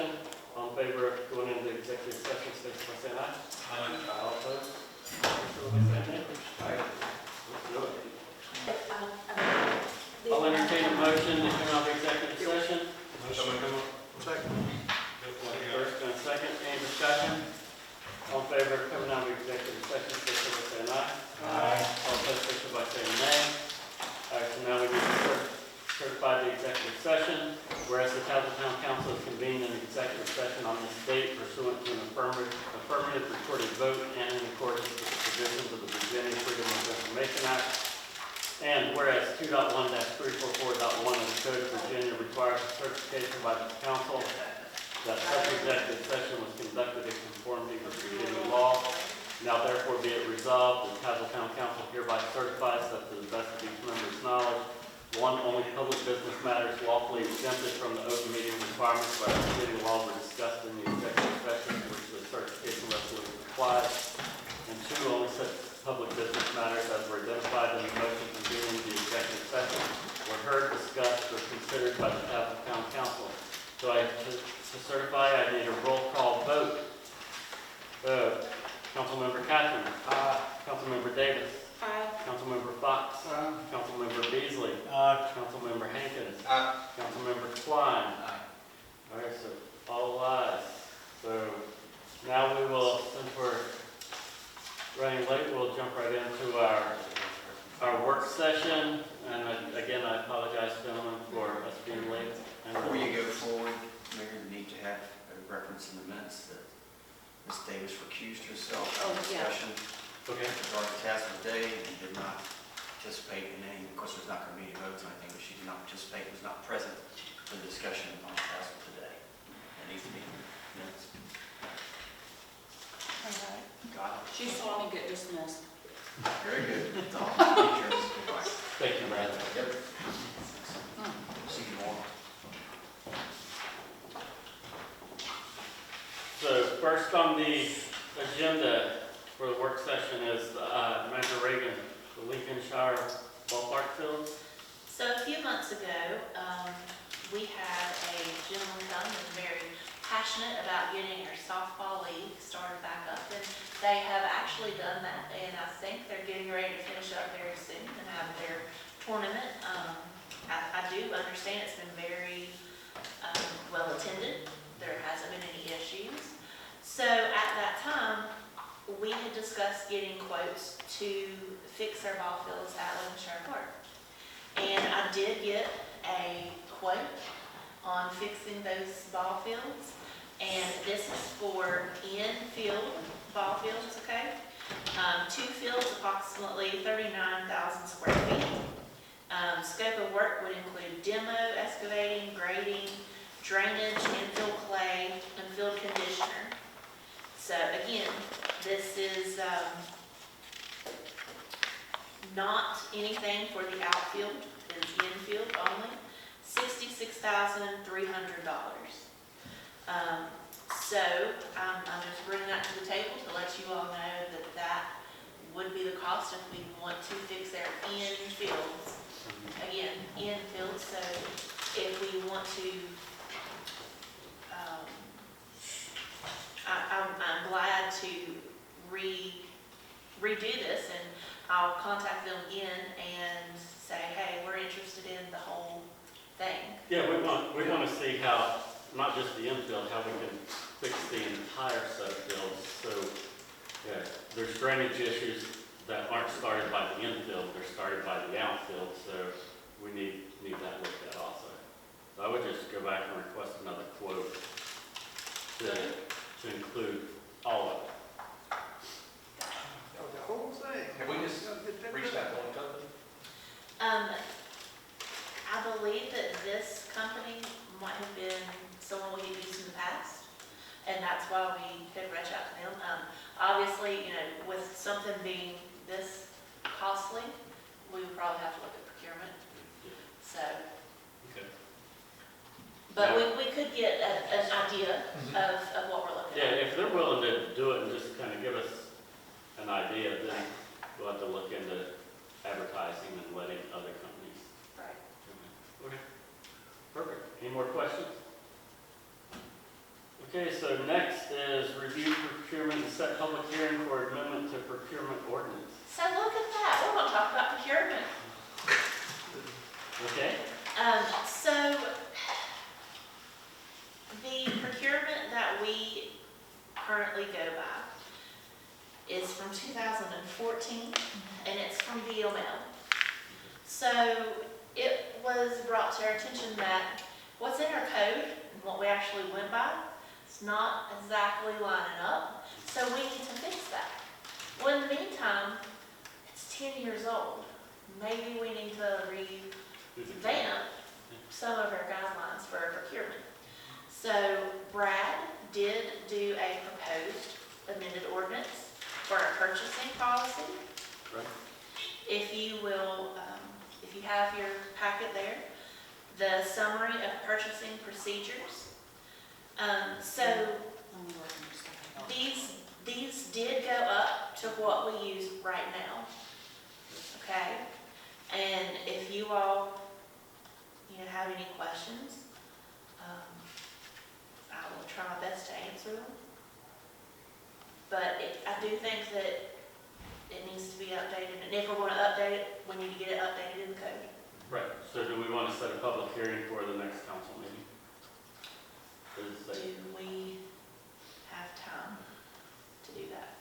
discussion? All in favor of going into executive session, state by saying aye. Aye. All opposed? Signify by saying nay. Aye. Let's do it. I'll entertain a motion to come out of executive session. Second. First and second, any discussion? All in favor of coming out of executive session, signify by saying aye. Aye. All opposed, signify by saying nay. All right, so now we need to certify the executive session. Whereas the Tazewell Town Council has convened an executive session on this date pursuant to an affirmative recorded vote and in accordance with the provisions of the Virginia Freedom of Information Act. And whereas 2.1-344.1 of the Code of Virginia requires a certification by the council that such executive session was conducted in conformity with Virginia law. Now therefore be it resolved, the Tazewell Town Council hereby certifies that to the best of each member's knowledge, one, only public business matters lawfully exempted from the open meeting requirements by Virginia law were discussed in the executive session which the certification resolution applies. And two, only such public business matters as were identified in the motion convening the executive session were heard, discussed, or considered by the Tazewell Town Council. So to certify, I need a roll call vote. Councilmember Catherine. Councilmember Davis. Councilmember Fox. Councilmember Beasley. Councilmember Hankins. Councilmember Klein. All right, so all ayes. So now we will, since we're running late, we'll jump right into our work session. And again, I apologize, gentlemen, for us being late. And Before you go forward, Mayor, you need to have a reference in the minutes that Ms. Davis recused herself from the discussion okay. regarding the task of the day and did not participate in any, of course, there's not going to be any votes or anything, but she did not participate, was not present for the discussion on the task of the day. It needs to be in the minutes. Got it. She saw me get dismissed. Very good. That's all. Goodbye. Thank you, Brad. Yep. See you tomorrow. So first on the agenda for the work session is Manager Reagan, the Lincolnshire ballpark field. So a few months ago, we had a gentleman come and was very passionate about getting our softball league started back up. And they have actually done that, and I think they're getting ready to finish up very soon and have their tournament. I do understand it's been very well attended. There hasn't been any issues. So at that time, we had discussed getting quotes to fix our ball fields at Lincolnshire Park. And I did get a quote on fixing those ball fields. And this is for in-field ball fields, okay? Two fields, approximately 39,000 square feet. Scope of work would include demo, excavating, grading, drainage, infill clay, and field conditioner. So again, this is not anything for the outfield, it's infield only, $66,300. So I'm just bringing that to the table to let you all know that that would be the cost if we want to fix their infields. Again, infield, so if we want to, I'm glad to redo this, and I'll contact them again and say, hey, we're interested in the whole thing. Yeah, we want to see how, not just the infield, how we can fix the entire set of fields. So, yeah, there's drainage issues that aren't started by the infield, they're started by the outfield, so we need that looked at also. So I would just go back and request another quote to include all of it. The whole thing. Have we just reached that point, company? I believe that this company might have been someone we had used in the past, and that's why we could reach out to them. Obviously, with something being this costly, we would probably have to look at procurement. So, Okay. but we could get an idea of what we're looking Yeah, at. if they're willing to do it and just kind of give us an idea, then we'll have to look into advertising and letting other companies. Right. Okay. Perfect. Any more questions? Okay, so next is review procurement and set public hearing for amendment to procurement ordinance. So look at that, we're gonna talk about procurement. Okay? So the procurement that we currently go by is from 2014, and it's from VOL. So it was brought to our attention that what's in our code and what we actually went by is not exactly lining up, so we need to fix that. Well, in the meantime, it's 10 years old. Maybe we need to revamp some of our guidelines for our procurement. So Brad did do a proposed amended ordinance for our purchasing policy. Right. If you will, if you have your packet there, the summary of purchasing procedures. So these did go up to what we use right now. Okay? And if you all, have any questions, I will try my best to answer them. But I do think that it needs to be updated, and if we're going to update it, we need to get it updated in the code. Right, so do we want to set a public hearing for the next council meeting? Do we have time to do that?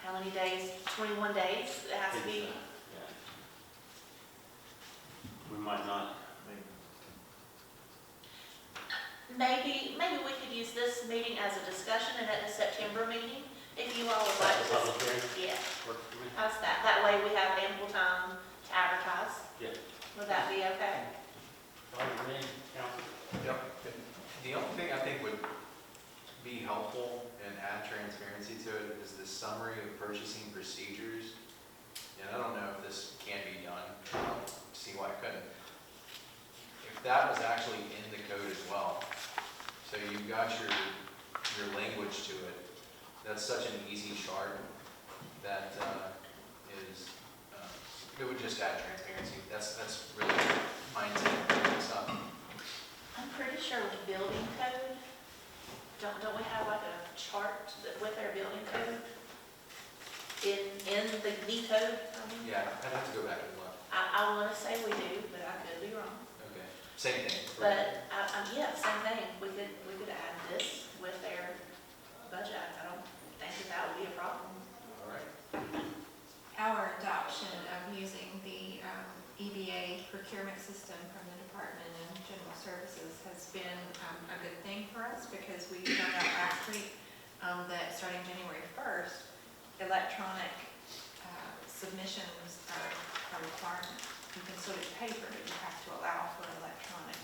How many days? 21 days? It has to be. Yeah. We might not. Maybe we could use this meeting as a discussion, and at the September meeting, if you all would like Set a to. public hearing? Yeah, Works for me. how's that? That way we have ample time to advertise. Yeah. Would that be okay? Fine with me, council. Yep. The only thing I think would be helpful and add transparency to it is the summary of purchasing procedures. And I don't know if this can be done, I don't see why it couldn't. If that was actually in the code as well, so you've got your language to it, that's such an easy chart that it would just add transparency. That's really my intent to bring this up. I'm pretty sure with building code, don't we have like a chart with our building code? In the code? I mean? Yeah, I'd have to go back and look. I want to say we do, but I could be wrong. Okay, same thing. But, yeah, same thing, we could add this with their budget. I don't think that would be a problem. All right. Our adoption of using the EBA procurement system from the Department of General Services has been a good thing for us, because we found out last week that starting January 1st, electronic submissions are a requirement. You can still do paper, but you have to allow for electronic.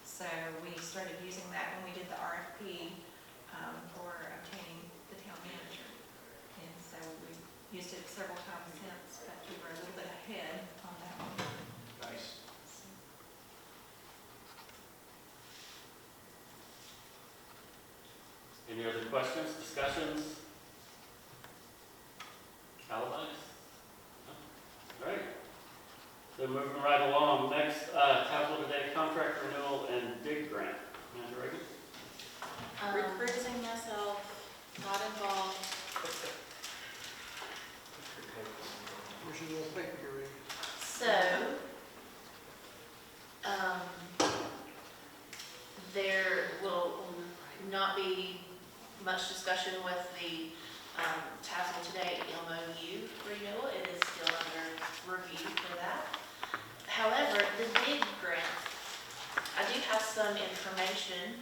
So we started using that when we did the RFP for obtaining the town manager. And so we used it several times since, but we were a little bit ahead on that one. Nice. So, Any other questions, discussions? Alibis? No? All right. So moving right along, next, capital today contract renewal and dig grant. Amanda Reagan? Recruiting myself, not involved. Where's your little paper you're reading? So, there will not be much discussion with the Tazewell Today MOU renewal. It is still under review for that. However, the DIG grant, I do have some information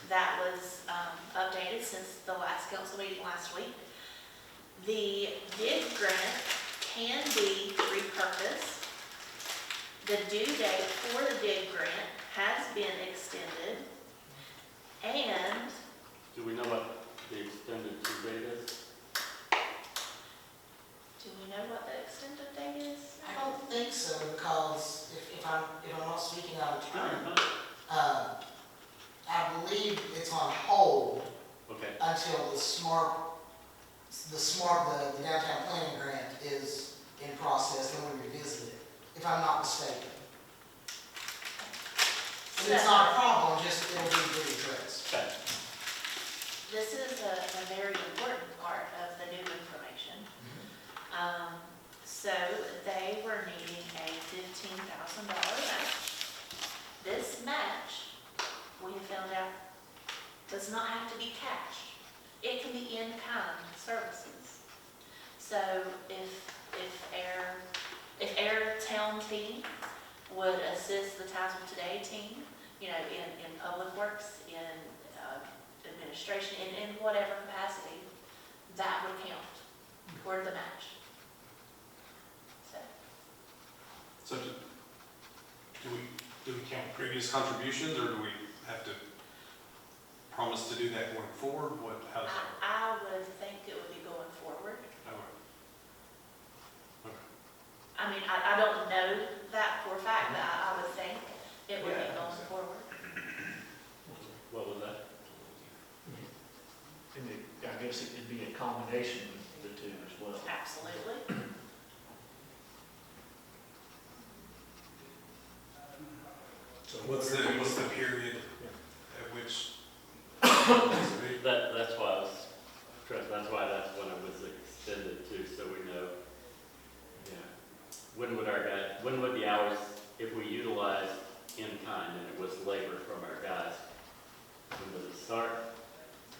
that was updated since the last council meeting last week. The DIG grant can be repurposed. The due date for the DIG grant has been extended, and Do we know what the extended due date is? do we know what the extended date is? I don't think so, because if I'm not speaking out of turn, No. I believe it's on hold Okay, until the downtown planning grant is in process, then we revisit it, if I'm not mistaken. And it's not a problem, just it'll be addressed. okay. does not have to be cash. It can be in-kind services. So if Air Town team would assist the Tazewell Today team, you know, in public works, in administration, in whatever capacity, that would count toward the match. So do we count previous contributions, or do we have to promise to do that going forward? How's that? I would think it would be going forward. Okay. I mean, I don't know that for a fact, but I would think it would be Yeah. going forward. What was that? And I guess it could be a combination of the two as well. Absolutely. So What's the period at which? That's why that's when it was extended to, so we know, yeah. When would the hours, if we utilize in kind and it was labor from our guys, when does it start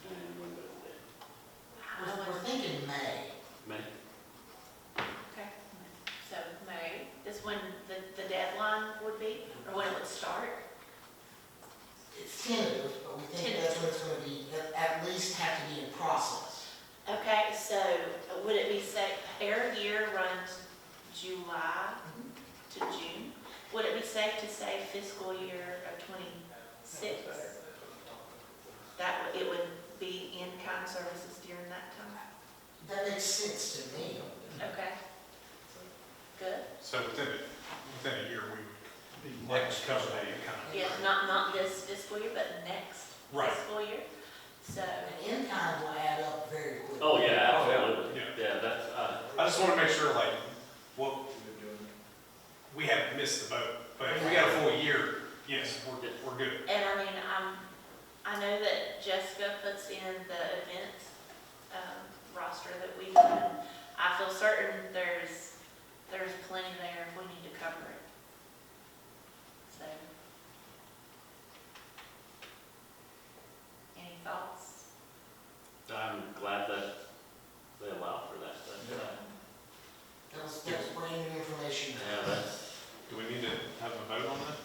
and when does it I We're would, thinking May. end? May? okay. So May is when the deadline would be, or when it would start? It's tentative, but we think that's when it's gonna be, at least have to be in process. Okay, so would it be, say, Air Year runs July to June? Would it be safe to say fiscal year of '26? It would be in-kind services during that time? That makes sense to me. Okay. Good. So within a year, we Be would like to cover that income. Yeah, not this fiscal year, but next Right. fiscal year. So, And in-kind will add up very quickly. Oh, yeah, Oh, yeah. absolutely. Yeah, that's, I just want to make sure, like, well, we haven't missed the boat, but if we got a full year, yes, we're good. and I mean, I know that Jessica puts in the event roster that we done. I feel certain there's plenty there if we need to cover it. So. Any thoughts? I'm glad that they allow for that. That was brand new information. Yeah, that's, Do we need to have a vote on that?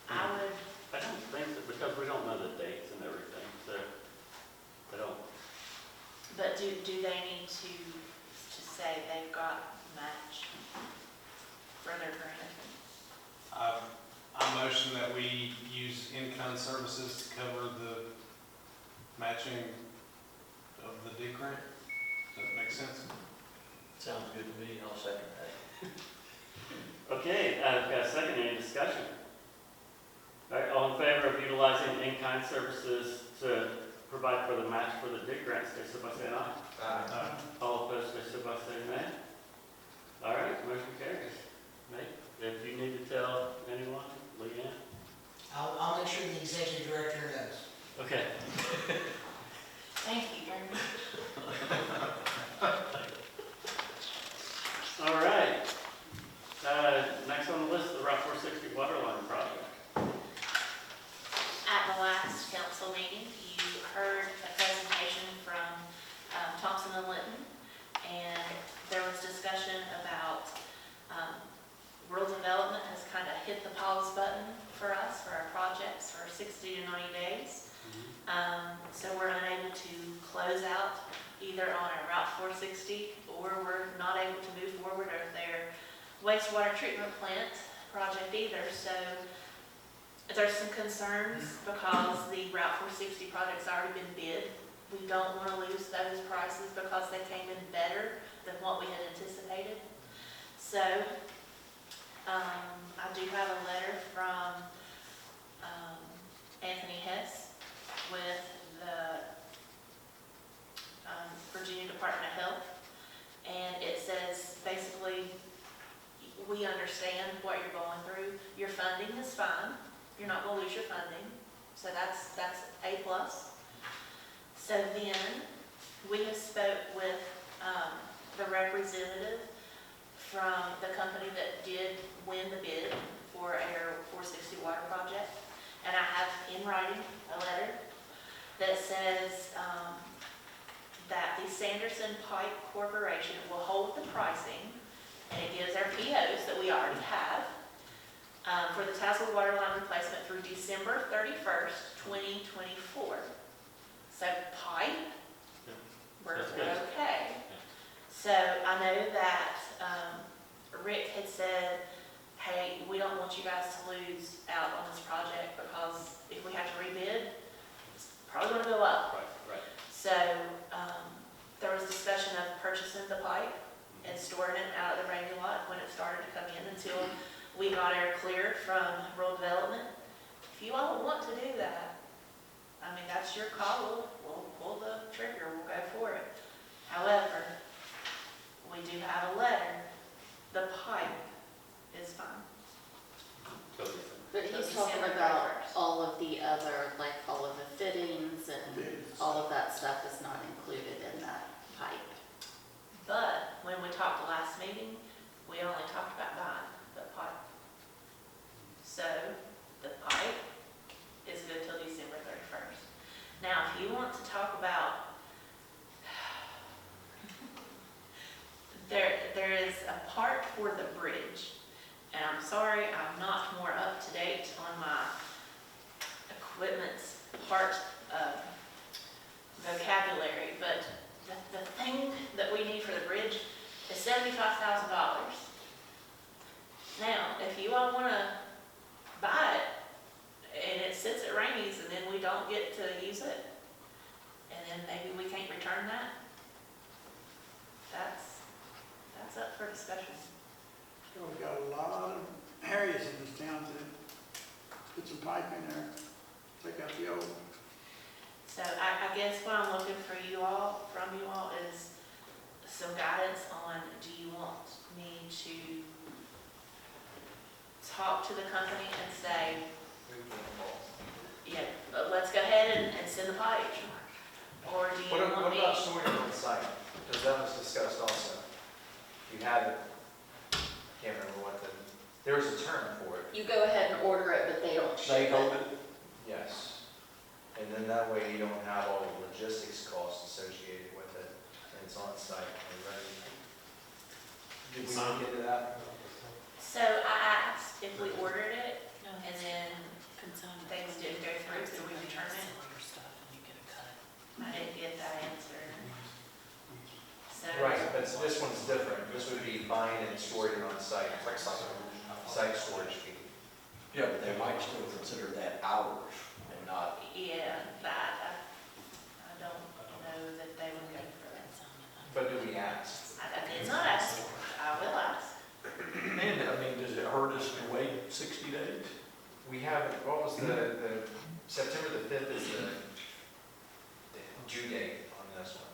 I would, I don't think so, because we don't know the dates and everything, so I don't. but do they need to say they've got match for their grant? I motion that we use in-kind services to cover the matching of the D grant. Does that make sense? Sounds good to me, I'll second that. Okay, I've got a second, any discussion? All right, all in favor of utilizing in-kind services to provide for the match for the DIG grant, stay so by saying aye. All opposed, stay so by saying nay. All right, motion carries. Nate, if you need to tell anyone, Leanne? I'll make sure the executive director knows. Okay. Thank you very much. All right. Next on the list, the Route 460 water line project. At the last council meeting, you heard a presentation from Thompson and Litton, and there was discussion about rural development has kind of hit the pause button for us, for our projects, for 60 to 90 days. So we're unable to close out either on our Route 460, or we're not able to move forward on their wastewater treatment plant project either. So there's some concerns because the Route 460 project's already been bid. We don't want to lose those prices because they came in better than what we had anticipated. So I do have a letter from Anthony Hess with the Virginia Department of Health, and it says basically, we understand what you're going through. Your funding is fine. You're not going to lose your funding, so that's A+. So then we have spoke with the representative from the company that did win the bid for our 460 water project, And I have in writing a letter that says, that the Sanderson Pipe Corporation will hold the pricing, and it gives our POs that we already have, for the Tazewell water line replacement through December 31st, 2024. So pipe, we're That's good. okay. So I know that Rick had said, hey, we don't want you guys to lose out on this project because if we have to rebid, it's probably gonna go up. Right, right. So there was discussion of purchasing the pipe and storing it out of the Rainy lot when it started to come in until we got our clear from rural development. If you all want to do that, I mean, that's your call. We'll pull the trigger, we'll go for it. However, we do have a letter. The pipe is fine. Totally. But he's December talking about 31st. all of the other, like all of the fittings and all of that stuff is not included in that pipe. But when we talked last meeting, we only talked about buying the pipe. So the pipe is good till December 31st. Now, if you want to talk about, there is a part for the bridge. And I'm sorry, I'm not more up to date on my equipment's part vocabulary, but the thing that we need for the bridge is $75,000. Now, if you all want to buy it and it sits at Rainey's and then we don't get to use it, and then maybe we can't return that, that's up for discussion. We've got a lot of areas in this town that put some pipe in there, take out the old. So I guess what I'm looking for you all, from you all, is some guidance on, do you want me to talk to the company and say, yeah, let's go ahead and send the pipe? Or do you want What me? about storing it on site? Because that was discussed also. You had, can't remember what there was a term for it. You go ahead and order it, but they don't They ship hold it. it? Yes. And then that way you don't have all the logistics costs associated with it, and it's on site and ready. Did we look into that? So I asked if we ordered it and then things didn't go through, so we return it. I didn't get that answer. So. Right, but this one's different. This would be buying and storing it on site. It's like site storage fee. Yeah, but they might still consider that ours and not. Yeah, that, I don't know that they would go for that. But do we ask? I did not ask, I will ask. And, I mean, does it hurt us to wait 60 days? We have, what was the September the 5th is the due date on this one.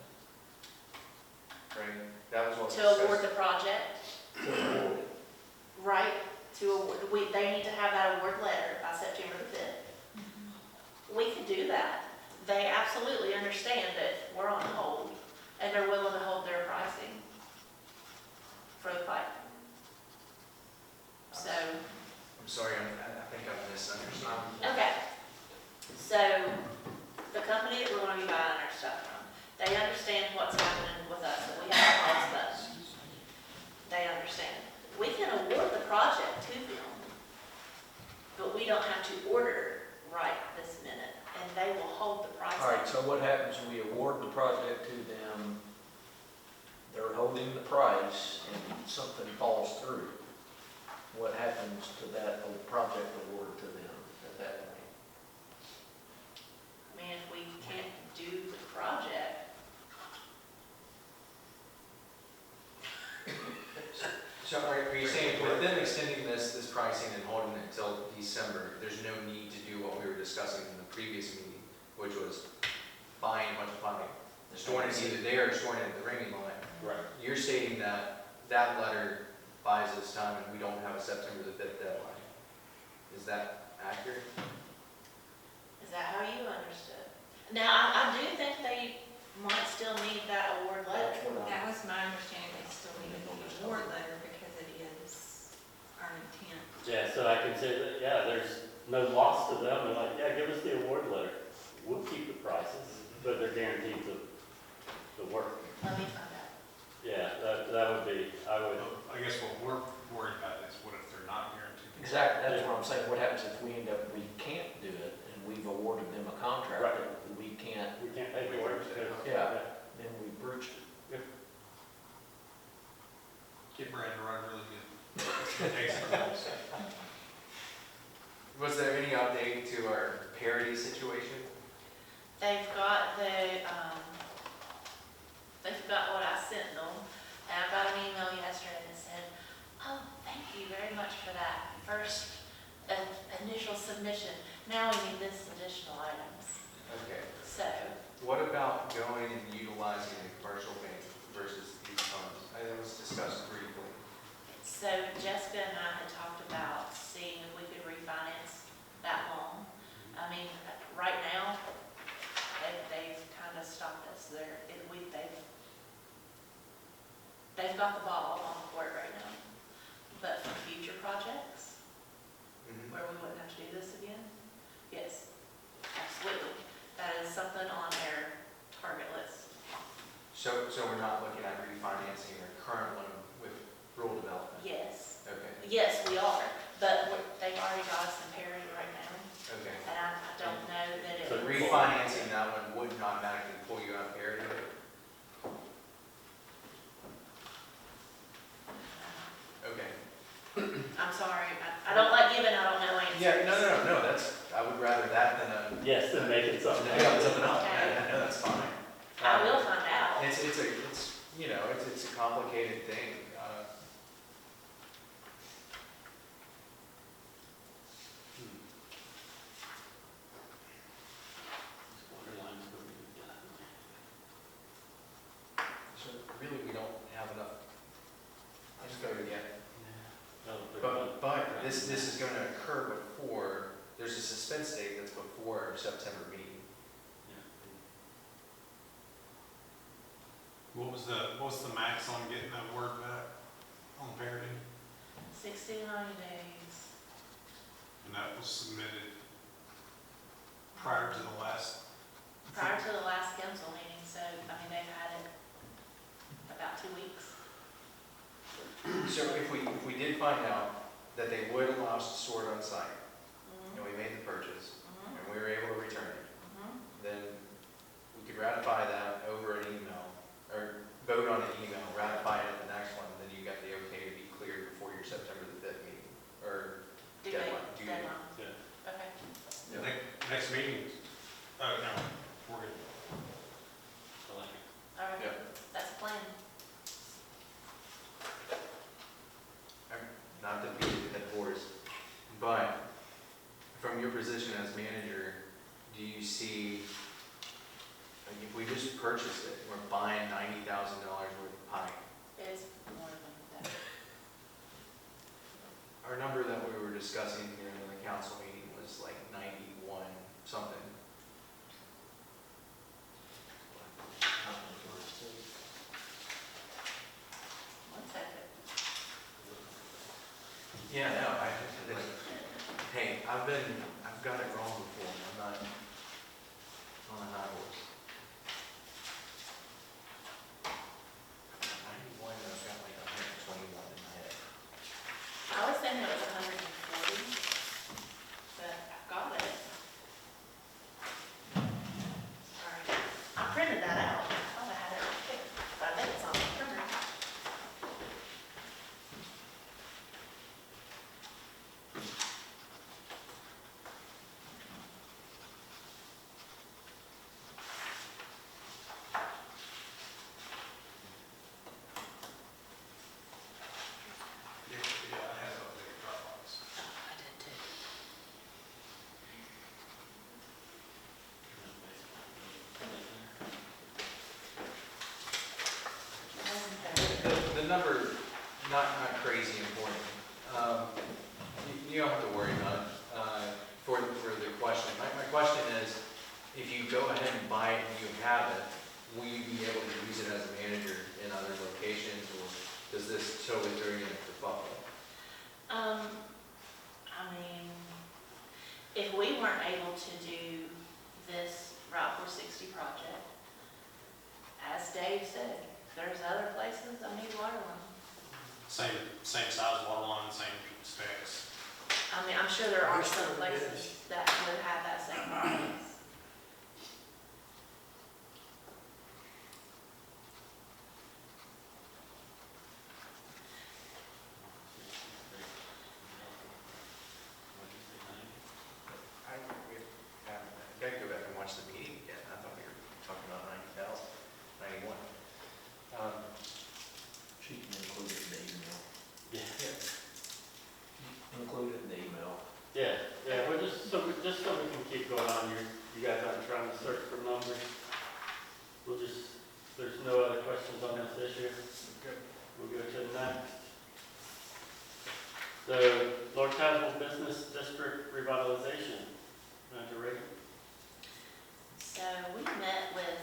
Right? That was what was To discussed. award the project, right, to award, they need to have that award letter by September the 5th. We could do that. They absolutely understand that we're on hold, and they're willing to hold their pricing for the pipe. So, I'm sorry, I think I misunderstood. okay. So, the company that we're gonna be buying our stuff from, they understand what's happening with us, that we have a cost us. They understand. We can award the project to them, but we don't have to order right this minute, and they will hold the price. All right, so what happens when we award the project to them? They're holding the price and something falls through. What happens to that project award to them at that point? I mean, if we can't do the project, So are you saying with them extending this pricing and holding it until December, there's no need to do what we were discussing in the previous meeting, which was buying a bunch of pipe, storing it either there or storing it at the ringing line? Right. You're stating that that letter buys us time and we don't have a September the 5th deadline. Is that accurate? is that how you understood? Now, I do think they might still need that award letter. That was my understanding, they still need a award letter because it is our intent. Yeah, so I can say that, yeah, there's no loss to them, they're like, yeah, give us the award letter. We'll keep the prices, but they're guaranteed the work. Let me find out. Yeah, that would be, I would, I guess what we're worried about is what if they're not guaranteed? Exactly, that's what I'm saying, what happens if we end up, we can't do it, and we've awarded them a contract Right. that we can't, we can't pay for it because. Yeah. then we breached it. Get Brad to write really good. Excellent. Was there any update to our parity situation? They've got they've got what I sent them, and I got an email yesterday that said, oh, thank you very much for that first initial submission. Now we need this additional items. Okay. So, What about going and utilizing the commercial bank versus these funds? It was discussed briefly. so Jessica and I had talked about seeing if we could refinance that loan. I mean, right now, they've kind of stopped us there. They've got the ball on the court right now. But for future projects, where we wouldn't have to do this again, yes, absolutely. That is something on their target list. So we're not looking at refinancing our current loan with rural development? Yes, Okay, yes, we are, but they've already got us in parity right now, okay. and I don't know that it So would. refinancing that one wouldn't automatically pull you out of parity? Okay. I'm sorry, I don't like giving, I don't know answers. Yeah, no, that's, I would rather that than a, Yes, then make it something. yeah, something else. Okay. Yeah, no, that's fine. I will find out. It's you know, it's a complicated thing. So really, we don't have enough. I just go again. But this is going to occur before, there's a suspense date that's before our September meeting. What was the max on getting that word back on parity? 60 to 90 days. And that was submitted prior to the last, Prior to the last council meeting, so, I mean, they've had it about 2 weeks. So if we did find out that they would allow us to store it on site, and we made the purchase, and we were able to return it, then we could ratify that over an email, or vote on an email, ratify it at the next one, and then you got the okay to be cleared before your September the 5th meeting, or deadline. Deadline. Yeah. Okay. the next meeting. Oh, no, we're good. All right, Yeah. that's the plan. Not to beat a dead horse, but from your position as manager, do you see, like, if we just purchased it, we're buying $90,000 worth of pipe? It is more than that. Our number that we were discussing here in the council meeting was like 91 something. One second. Yeah, no, hey, I've got it wrong before, I'm not on a high horse. 91, I've got like 121 in my head. I was thinking it was 140, but I've got it. Sorry. I printed that out. I thought I had it right there, but I bet it's on the printer. Yeah, I have updated Dropbox. I did too. The number, not crazy important. You don't have to worry about it for the question. My question is, if you go ahead and buy it and you have it, will you be able to use it as a manager in other locations, or does this totally throw you in the buffalo? I mean, if we weren't able to do this Route 460 project, as Dave said, there's other places that need water line. Same size water line, same specs. I mean, I'm sure there are some places that would have that same process. I gotta go back and watch the meeting again. I thought we were talking about 90,000, 91. She can include it in the email. Yeah. Include it in the email. Yeah, we're just so we can keep going on, you guys aren't trying to search for numbers. There's no other questions on this issue. We'll go to the next. So, North Tazewell Business District Revitalization, Manager Reagan. So we met with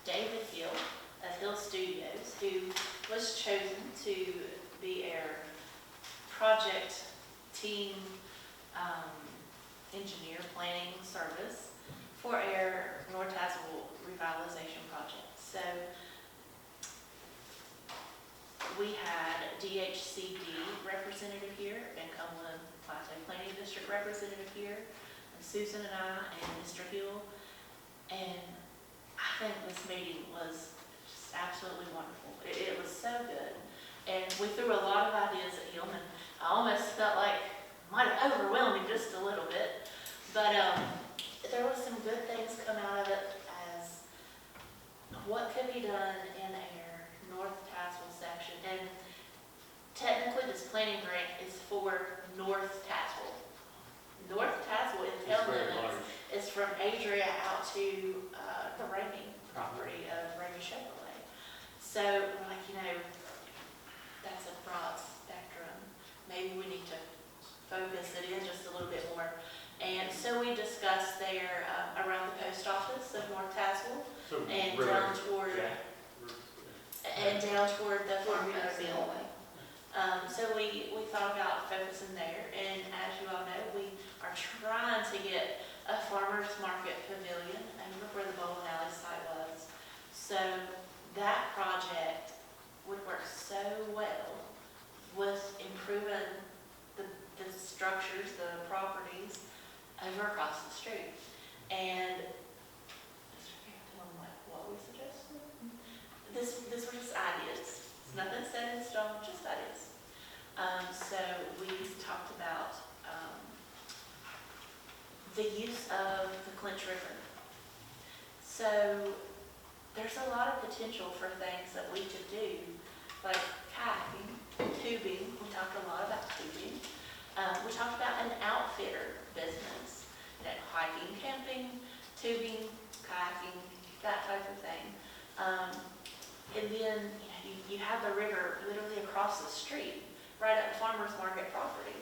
David Hill of Hill Studios, who was chosen to be our project team engineer planning service for our North Tazewell revitalization project. So we had DHCD representative here, and Cumberland Plateau Planning District representative here, and Susan and I, and Mr. Hill. And I think this meeting was just absolutely wonderful. It was so good. And we threw a lot of ideas at him, and I almost felt like I might have overwhelmed him just a little bit. But there was some good things come out of it as what could be done in our North Tazewell section. And technically, this planning grant is for North Tazewell. North Tazewell in town limits is from Adria out to the Ramey property of Ramey Chevrolet. So, like, that's a broad spectrum. Maybe we need to focus it in just a little bit more. And so we discussed there around the post office of North Tazewell and down toward the Farmington Mill. So we thought about focusing there, and as you all know, we are trying to get a farmer's market pavilion over where the bowling alley site was. So that project would work so well with improving the structures, the properties over across the street. And what we suggested? This were just ideas. It's nothing set in stone, just ideas. So we talked about the use of the Clinch River. So there's a lot of potential for things that we could do, like kayaking, tubing. We talked a lot about tubing. We talked about an outfitter business, hiking, camping, tubing, kayaking, that type of thing. And then you have the river literally across the street, right at the farmer's market property.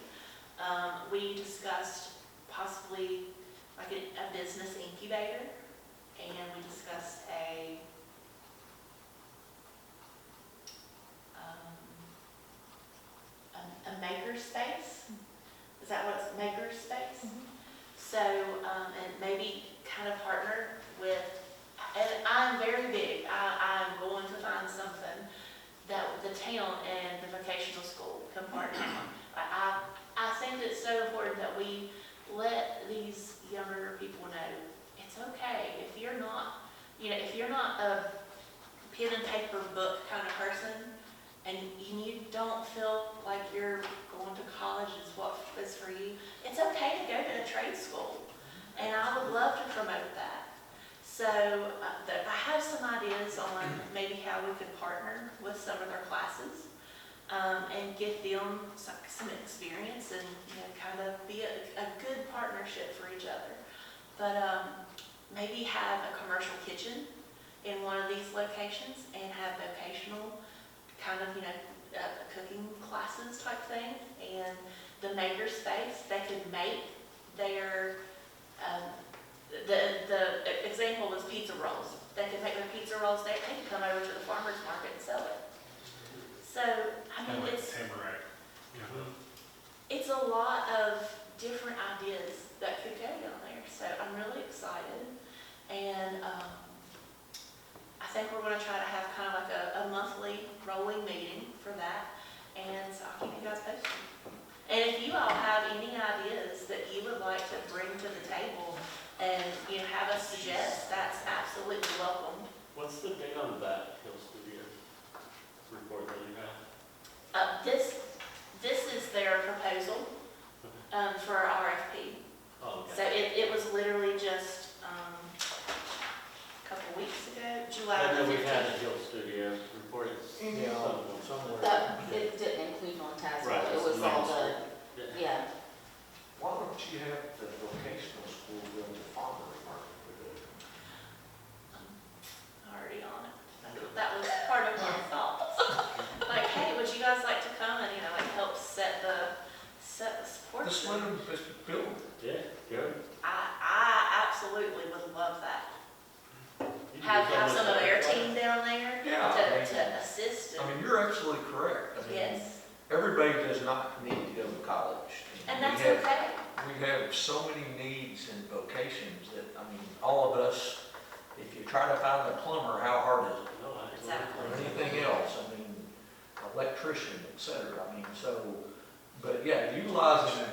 We discussed possibly like a business incubator, and we discussed a maker space. Is that what it's, maker space? Mm-hmm. So, and maybe kind of partner with, and I'm very big, I'm going to find something that the town and the vocational school can partner on. I think it's so important that we let these younger people know it's okay if you're not, if you're not a pen and paper book kind of person, and you don't feel like you're going to college is what is for you, it's okay to go to a trade school. And I would love to promote that. So I have some ideas on maybe how we could partner with some of their classes and get them some experience and kind of be a good partnership for each other. But maybe have a commercial kitchen in one of these locations and have vocational kind of, cooking classes type thing. And the maker space, they could make their, the example was pizza rolls. They could make their pizza rolls there. They could come over to the farmer's market and sell it. So, I mean, it's a lot of different ideas that could go down there. So I'm really excited. And, I think we're gonna try to have kind of like a monthly rolling meeting for that. And so I'll keep you guys posted. And if you all have any ideas that you would like to bring to the table and, you know, have us suggest, that's absolutely welcome. What's the date on that Hill Studio report that you have? This is their proposal, for our RFP. Oh, So okay. it was literally just, a couple weeks ago, July I know the we've had a 15th. Hill Studio report. It's Yeah, some of them. somewhere. That, it didn't include Montasville, Right, it was it's all Main the, yeah. Why don't you have the vocational school build a farmer's market for the? Already on it. That was part of my thoughts. Like, hey, would you guys like to come and, you know, like help set the support? Just let them, just build. Yeah, good. I absolutely would love that. You can Have do some of their like- team down there Yeah, I mean- to assist I and, mean, you're absolutely correct. I mean, yes, everybody does not need to go to college. and We that's have- okay. We have so many needs and vocations that, I mean, all of us, if you try to find a plumber, how hard is it? No, I Exactly. Or anything else, I mean, electrician, et cetera, I mean, so, but yeah, utilizing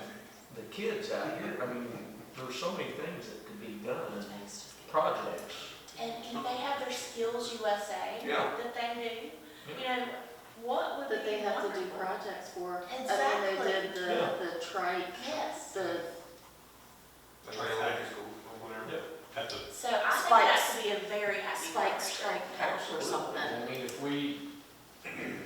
the kids out here, I mean, there's so many things that could be done in projects. And they have their Skills USA Yeah. that they do. You know, what would That be they have to do wonderful? projects for. I mean, Exactly. they did Yeah. the trike, Yes. the, Have to, So I think that Spikes. could be a very happy spike partnership. strike patch or something. I mean, if we can,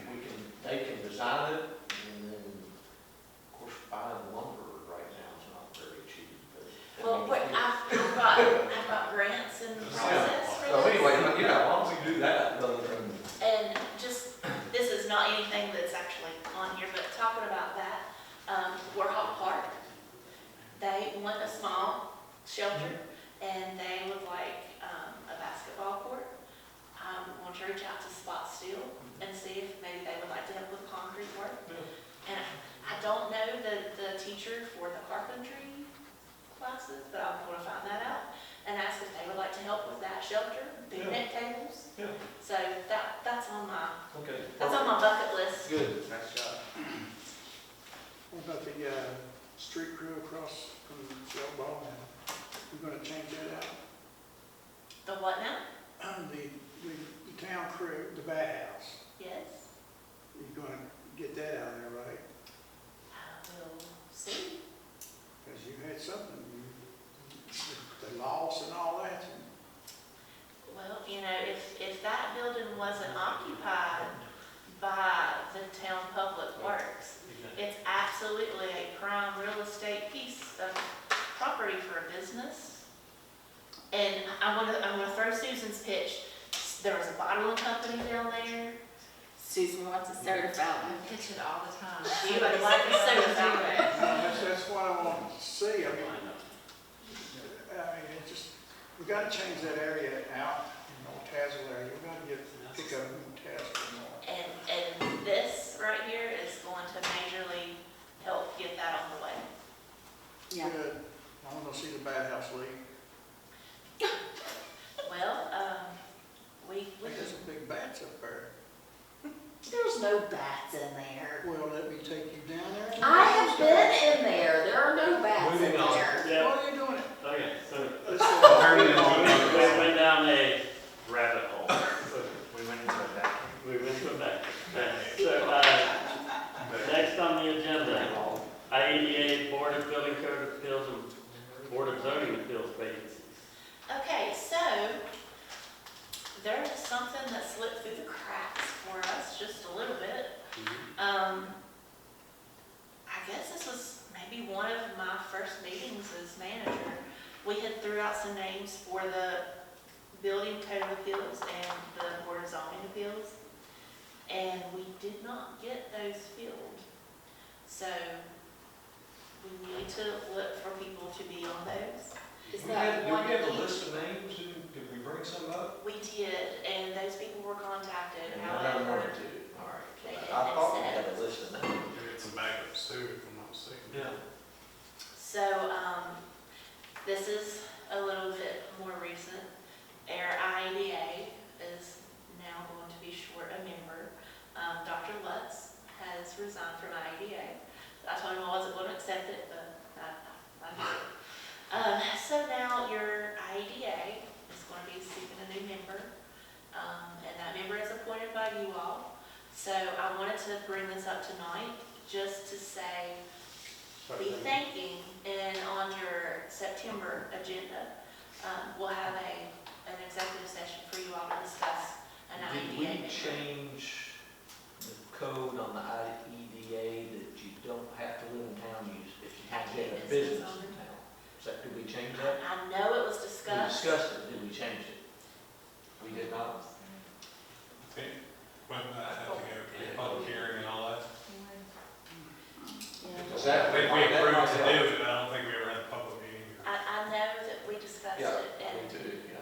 they can design it, and then, of course, buying lumber right now is not very cheap, but. I Well, mean, wait, if we- I've got grants in process for So this. anyway, yeah, why don't we do that, rather than, And just, this is not anything that's actually on here, but talking about that, Warhol Park, they want a small shelter, and they would like, a basketball court. I want to reach out to Spot Steel and see if maybe they would like to help with concrete work. And I don't know the teacher for the carpentry classes, but I'm going to find that out and ask if they would like to help with that shelter, picnic tables. Yeah. So that's on okay. my bucket list. Good. Nice job. What about the, street crew across from Shell Ball now? We're gonna change that out? The what now? The town crew, the bat house, Yes. you're gonna get that out there, right? We'll see. Because you had something, the loss and all that. Well, you know, if that building wasn't occupied by the town public works, it's absolutely a prime real estate piece of property for a business. And I'm gonna throw Susan's pitch. There was a bottling company down there. Susan wants a soda fountain. Pitch it all the time. You would like a soda fountain. That's what I want to see, I mean, it just, we gotta change that area out, Tassel area, we gotta pick up Tassel more. And this right here is going to majorly help get that on the way. Yeah. Good, I wanna go see the bat house league. Well, we I think there's some big bats up there. There's no bats in there. Well, let me take you down there. I have been in there, there are no bats in Moving on. there. Yeah, What are you doing? okay, so Let's go. we went down a rabbit hole. We went into a vacuum. We went to back. So, next on the agenda, IEDA Board of Building Code Appeals and Board of Zoning Appeals vacancies. Okay, so there was something that slipped through the cracks for us just a little bit. I guess this was maybe one of my first meetings as manager. We had threw out some names for the Building Code of Appeals and the Board of Zoning Appeals, and we did not get those filled. So we need to look for people to be on those. Is Do we that one have of a the, list of names, did we bring some up? We did, and those people were contacted, I have one however. or two, all right. They I thought we said- had a list of names. we had some backups too, if I'm not mistaken. Yeah. So, this is a little bit more recent. Our IEDA is now going to be short a member. Dr. Lutz has resigned from IEDA. I told him I wasn't going to accept it, but I did. So now your IEDA is going to be seeking a new member, and that member is appointed by you all. So I wanted to bring this up tonight, just to say, be thinking, and on your September agenda, we'll have an executive session for you all to discuss an Did IEDA we member. change the code on the IEDA that you don't have to live in town if you have to get a business in town? Did we change that? I know it was We discussed. discussed it, did we change it? We did not. Okay, when I have to go to the public hearing and all that. Is that- We approved to do it, but I don't think we ever had a public meeting. I know that we discussed Yeah, it, and we do, yeah.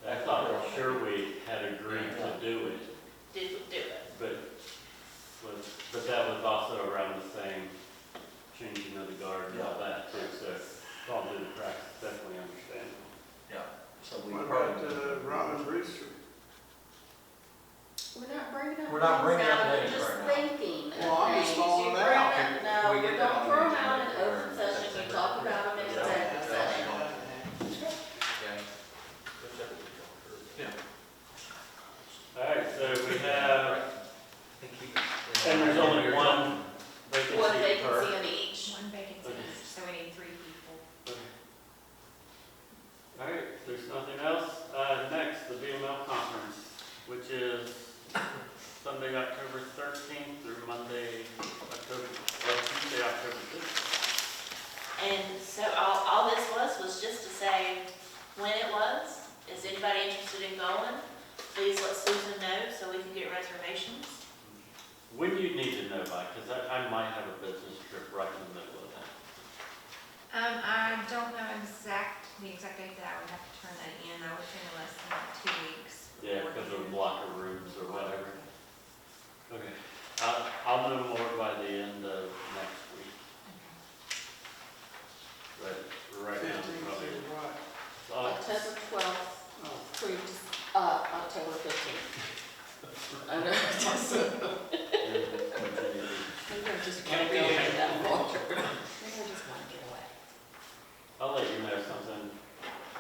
I I thought for sure we had agreed to do it, did do it. but that was also around the same changing of the guard and all that too, so probably the practice definitely understandable. Yeah, so we What probably. about Robin's Rooster? We're not bringing up We're not things bringing up out, we're names just right now. thinking of Well, I'm just things. throwing You them bring out. up- No, Can we we get that don't on throw the them out in agenda for open session, we talk about them in executive session. Yeah. All right, so we have, I think he- and there's only one vacancy One per. vacancy in each. One vacancy, Okay. so we need 3 people. All right, if there's nothing else, next, the VML conference, which is Sunday, October 13th through Monday, Tuesday, October 5th. And so all this was just to say when it was. Is anybody interested in going? Please let Susan know so we can get reservations. When do you need to know by, because I might have a business trip right in the middle of that. I don't know the exact date that I would have to turn that in. I would say in less than like 2 weeks. Yeah, because of block of rooms or whatever. Okay, I'll know more by the end of next week, but right now, probably. October 12th Oh. through, October 15th. I know, just, maybe I just want to go away that far. Maybe I just want to get away. I'll let you know something,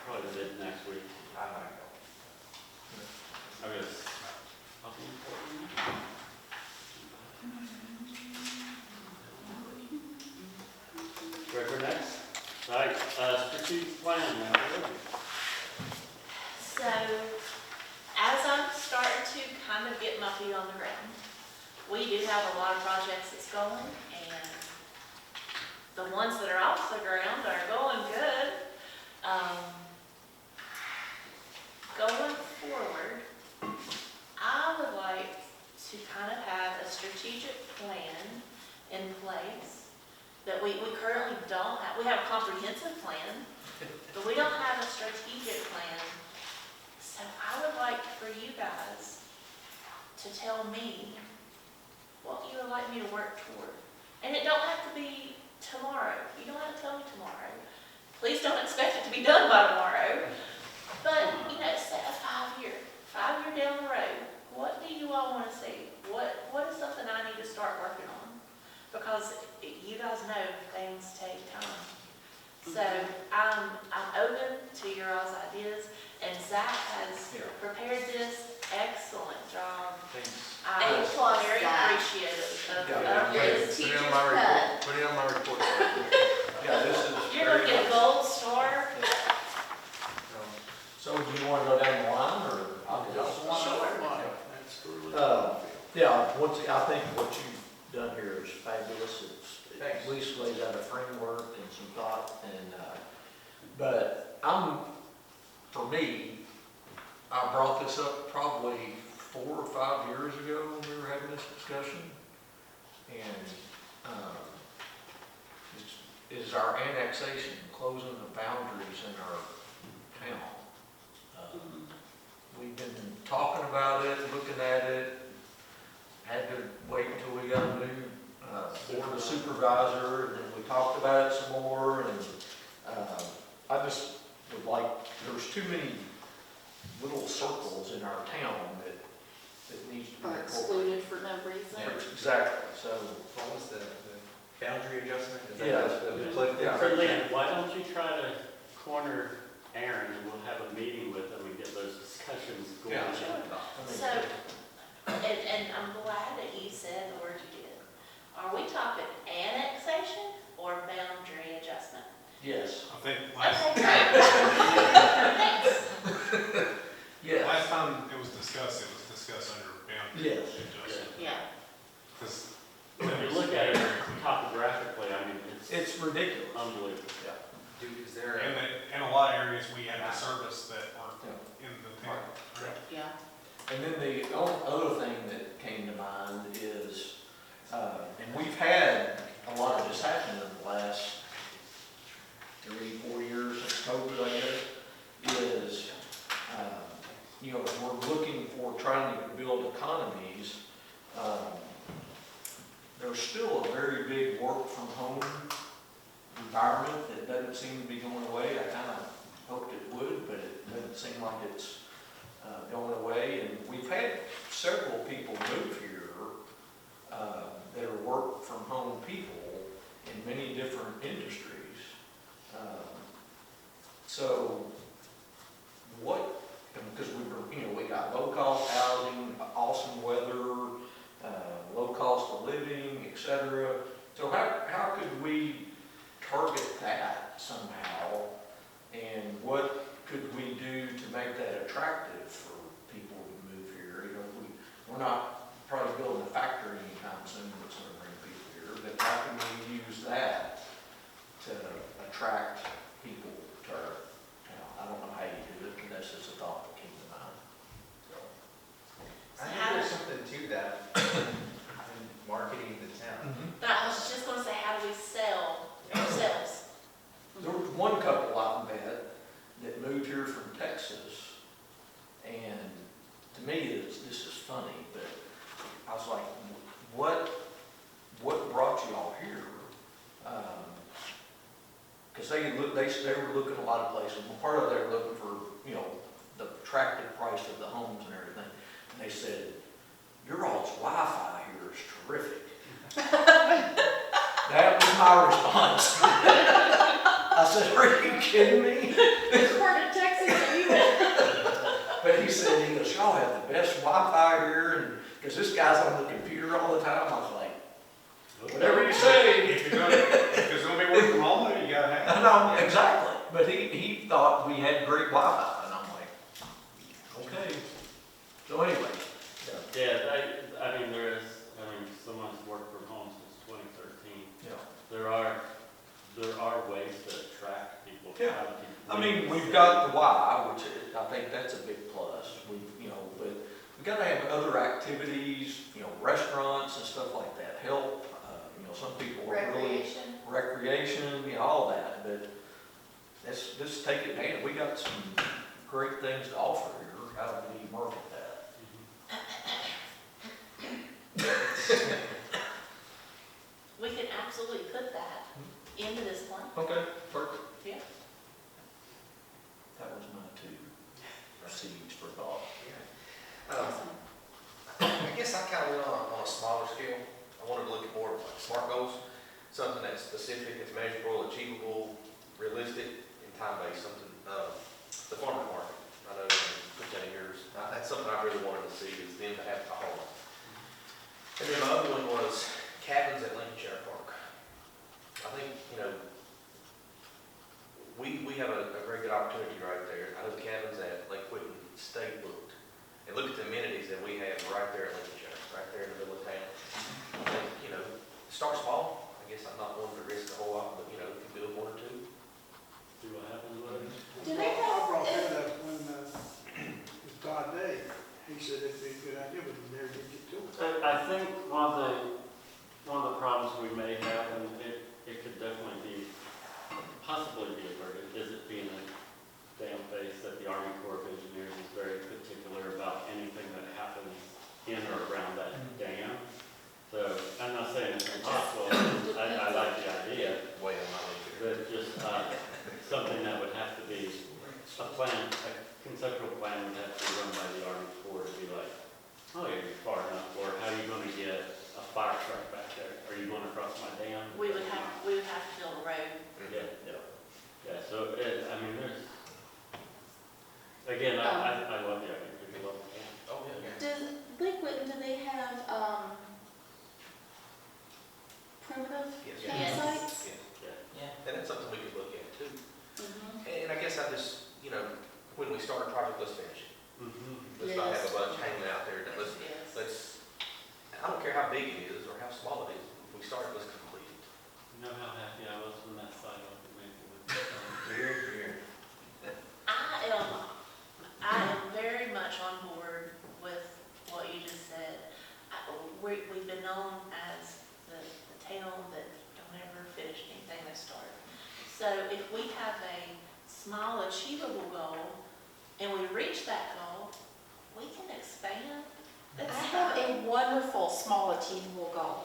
probably mid next week. I might go. I guess. Record next. All right, strategic plan now. So as I'm starting to kind of get my feet on the ground, we do have a lot of projects that's going, and the ones that are off the ground are going good. Going forward, I would like to kind of have a strategic plan in place that we currently don't have. We have a comprehensive plan, but we don't have a strategic plan. So I would like for you guys to tell me what you would like me to work toward. And it don't have to be tomorrow. You don't have to tell me tomorrow. Please don't expect it to be done by tomorrow. But, you know, set a 5-year down the road. What do you all want to see? What is something I need to start working on? Because you guys know things take time. So I'm open to your all's ideas, and Zach has prepared this excellent job. Thanks. I'm A+ very Zach. appreciative of Yeah. Here's this. the Put it teacher's on my report. cut. Put it on my report. Yeah, this is. You're gonna get a gold star. So do you want to go down the line, or? I'll just- Sure. Yeah, I think what you've done here is fabulous. It Thanks. at least lays out a framework and some thought, and, but for me, I brought this up probably 4 or 5 years ago when we were having this discussion. And, is our annexation, closing the boundaries in our town. We've been talking about it, looking at it, had to wait until we got a new board of supervisor, and then we talked about it some more, and would like, there's too many little circles in our town that needs to be Or incorporated. excluded for no reason. Exactly, so, What was the boundary adjustment? Is that Yeah. the political? Yeah. So Lynn, why don't you try to corner Aaron and we'll have a meeting with him and get those discussions going? Yeah. Sure. I mean, So, and I'm glad that you said the word you did. Are we talking annexation or boundary adjustment? yes, I think last, Okay, thanks. yes, last time it was discussed under boundary Yes. adjustment. Yeah. Because If you look at it topographically, I mean, it's ridiculous. unbelievable. Dude, is there And a, that, in a lot of areas, we have the service that weren't in the town. Yeah. And then the other thing that came to mind is, and we've had a lot of this happen in the last 3-4 years since COVID, I guess, is, you know, we're looking for trying to build economies. There's still a very big work from home environment that doesn't seem to be going away. I kind of hoped it would, but it doesn't seem like it's going away. And we've had several people move here that are work from home people in many different industries. So what, because we were, you know, we got low cost housing, awesome weather, low cost of living, et cetera. So how could we target that somehow? And what could we do to make that attractive for people to move here? You know, we're not probably building a factory anytime soon that's going to bring people here, but how can we use that to attract people to our town? I don't know how you do it, but that's just a thought that came to mind. So, I think there's something to that in marketing the town. But I was just gonna say, how do we sell ourselves? There was one couple I met that moved here from Texas, and to me, this is funny, but I was like, what brought you all here? Because they were looking at a lot of places. Well, part of it, they were looking for, you know, the attractive price of the homes and everything. And they said, your all's Wi-Fi here is terrific. That was my response. I said, are you kidding me? Which part of Texas are you in? But he said, he goes, y'all have the best Wi-Fi here, and, because this guy's on the computer all the time. I was like, whatever you say. If you're gonna be working from home, you gotta have. No, exactly. But he thought we had great Wi-Fi, and I'm like, okay. So anyway, Yeah, I mean, someone's worked from home since 2013. yeah. There are ways to attract people. Yeah. How to I mean, leave we've the got city. the why, which I think that's a big plus. We, you know, but we gotta have other activities, you know, restaurants and stuff like that help. You know, some people are really recreation, you know, all that. But let's take advantage. We got some great things to offer here. How do we market that? We can absolutely put that into this plan. Okay, perfect. Yeah. That was my 2 seeds for thought. I guess I kind of went on a smaller scale. I wanted to look at more of like SMART goals, something that's specific, it's measurable, achievable, realistic, and time-based, something, the farmer's market. I know you put that in yours. That's something I really wanted to see, is them to have a home. And then my other one was cabins at Lincolnshire Park. I think, you know, we have a very good opportunity right there. I know the cabins at Lake Whitten stay booked. And look at the amenities that we have right there at Lincolnshire, right there in the middle of town. I think, you know, start small. I guess I'm not one to risk a whole lot, but, you know, if you build 1 or 2. See what happens with it. Do they I have, brought that up when, with Todd Day, he said it'd be a good idea, but he never did get to it. I think one of the problems we may have, and it could definitely be, possibly be averted, is it being a dam face that the Army Corps of Engineers is very particular about anything that happens in or around that dam. So I'm not saying it's impossible, I like the idea, Way on my list here. but just something that would have to be when we start a project, let's finish it. Let's not have a bunch hanging out there, let's, Yes. I don't care how big it is or how small it is, if we start, let's complete it. You know how happy I was when that sidewalk at Maplewood. Here. I am very much on board with what you just said. We've been known as the town that don't ever finish anything they start. So if we have a small achievable goal and we reach that goal, we can expand. I have a wonderful small achievable goal.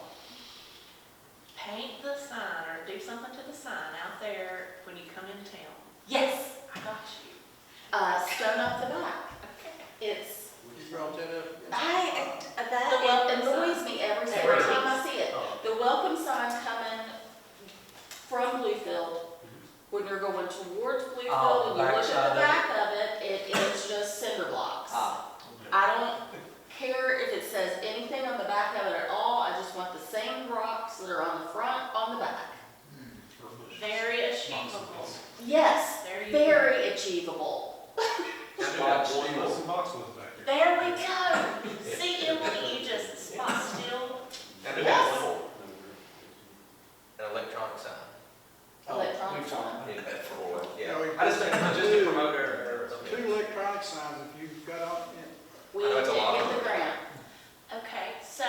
Paint the sign or do something to the sign out there when you come into town. Yes, I got you. stone up the back. Okay. It's, You brought that up. The welcome it annoys sign. me every Every time time. I see it. Oh, The welcome sign coming from Bluefield, when you're going towards Oh, Bluefield and you look backside at of the it. back of it, it is just cinder blocks. I don't care if it says anything on the back of it at all, I just want the same rocks that are on the front, on the back. Very achievable. Yes, There you go. very achievable. Now, do that one Leave more. some boxwoods back here. There we go. See, Emily, you just spot still. Now, do that one more. An electronic sign. Electronic sign. Yeah, Yeah, we- I just think, just to promote our. Two electronic signs, if you've got on, We I know did it's a lot. get the grant. Okay, so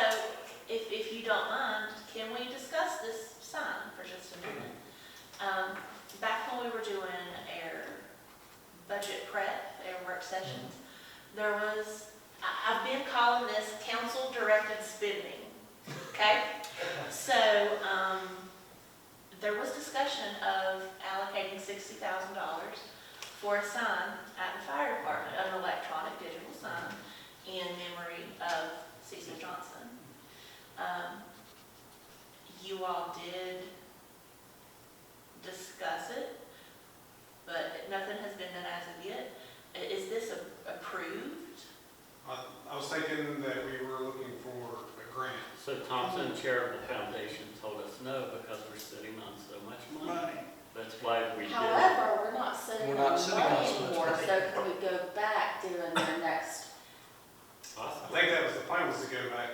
if you don't mind, can we discuss this sign for just a minute? Back when we were doing our budget prep, our work sessions, there was, I've been calling this council-directed spending, okay? So, there was discussion of allocating $60,000 for a sign at the fire department, an electronic digital sign in memory of Cecil Johnson. You all did discuss it, but nothing has been done as of yet. Is this approved? I was thinking that we were looking for a grant. So Thompson Charitable Foundation told us no because we're sitting on so much money. money. That's why we did. However, we're not sitting We're on not sitting on money so much anymore, money. so can we go back during their next, I Awesome. think that was the plan, was to go back.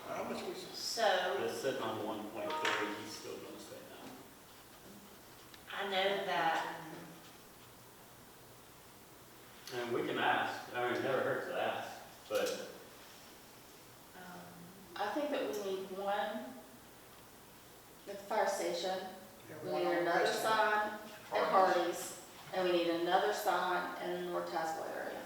How much was, So, It's sitting on 1.3, he's still gonna say no. I know that, And we can ask, I mean, it never hurts to ask, but I think that we need one at the fire station, we one need on the another rest. sign at Hardee's, and we need another sign in the North Tazewell area.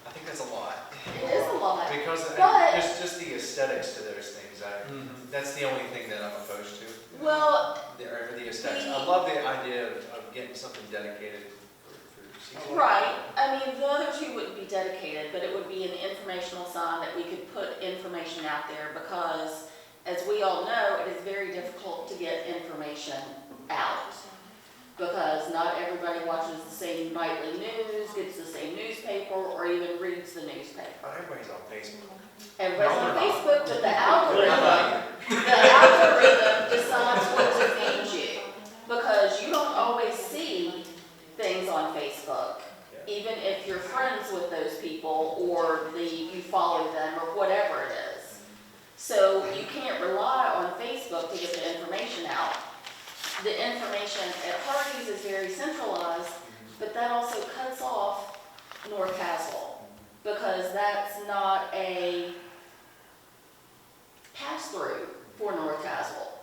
I think that's a lot. It is a lot, Because But- just the aesthetics to those things, that's the only thing that I'm opposed to. well, The aesthetics. I love the idea of getting something dedicated for season. right, I mean, the other two wouldn't be dedicated, but it would be an informational sign that we could put information out there, because as we all know, it is very difficult to get information out. Because not everybody watches the same nightly news, gets the same newspaper, or even reads the newspaper. Oh, everybody's on Facebook. Everybody's on No, they're not. Facebook, but the algorithm decides what to feed you. Because you don't always see things on Facebook, even if you're friends with those people, or you follow them, or whatever it is. So you can't rely on Facebook to get the information out. The information at Hardee's is very centralized, but that also cuts off North Castle, because that's not a pass-through for North Castle.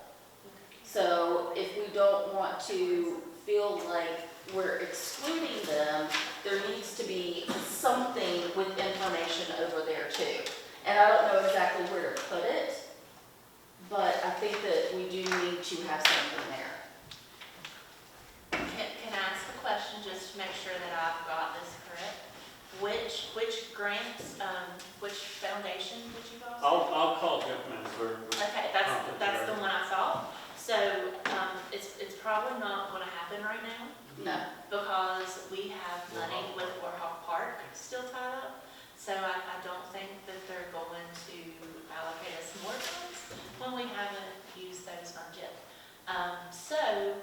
So if we don't want to feel like we're excluding them, there needs to be something with information over there too. And I don't know exactly where to put it, but I think that we do need to have something there. can I ask a question just to make sure that I've got this correct? Which grants, which foundation did you guys? I'll call Jeff Mansberg. Okay, that's the one I thought. So, it's probably not gonna happen right now, No. because we have money with Warhawk Park still tied up. So I don't think that they're going to allocate us more funds when we haven't used those funds yet. So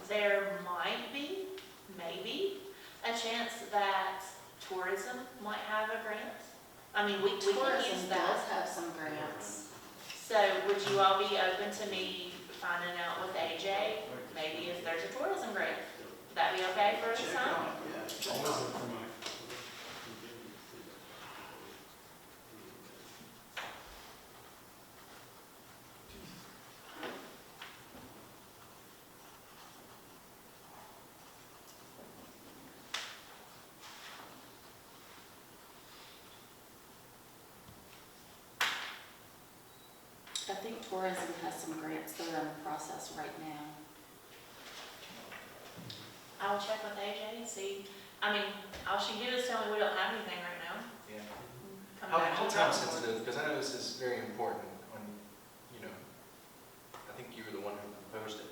there might be, maybe, a chance that tourism might have a grant. I mean, we can use Tourism that. does have some grants. So would you all be open to me finding out with AJ, maybe if there's a tourism grant? Would that be okay for this Check time? on it, yeah. check on it. I think tourism has some grants that are in the process right now. I'll check with AJ and see. I mean, all she can do is tell me we don't have anything right now. Yeah. Come How back to the time drawing board. sensitive, because I know this is very important on, you know, I think you were the one who proposed it,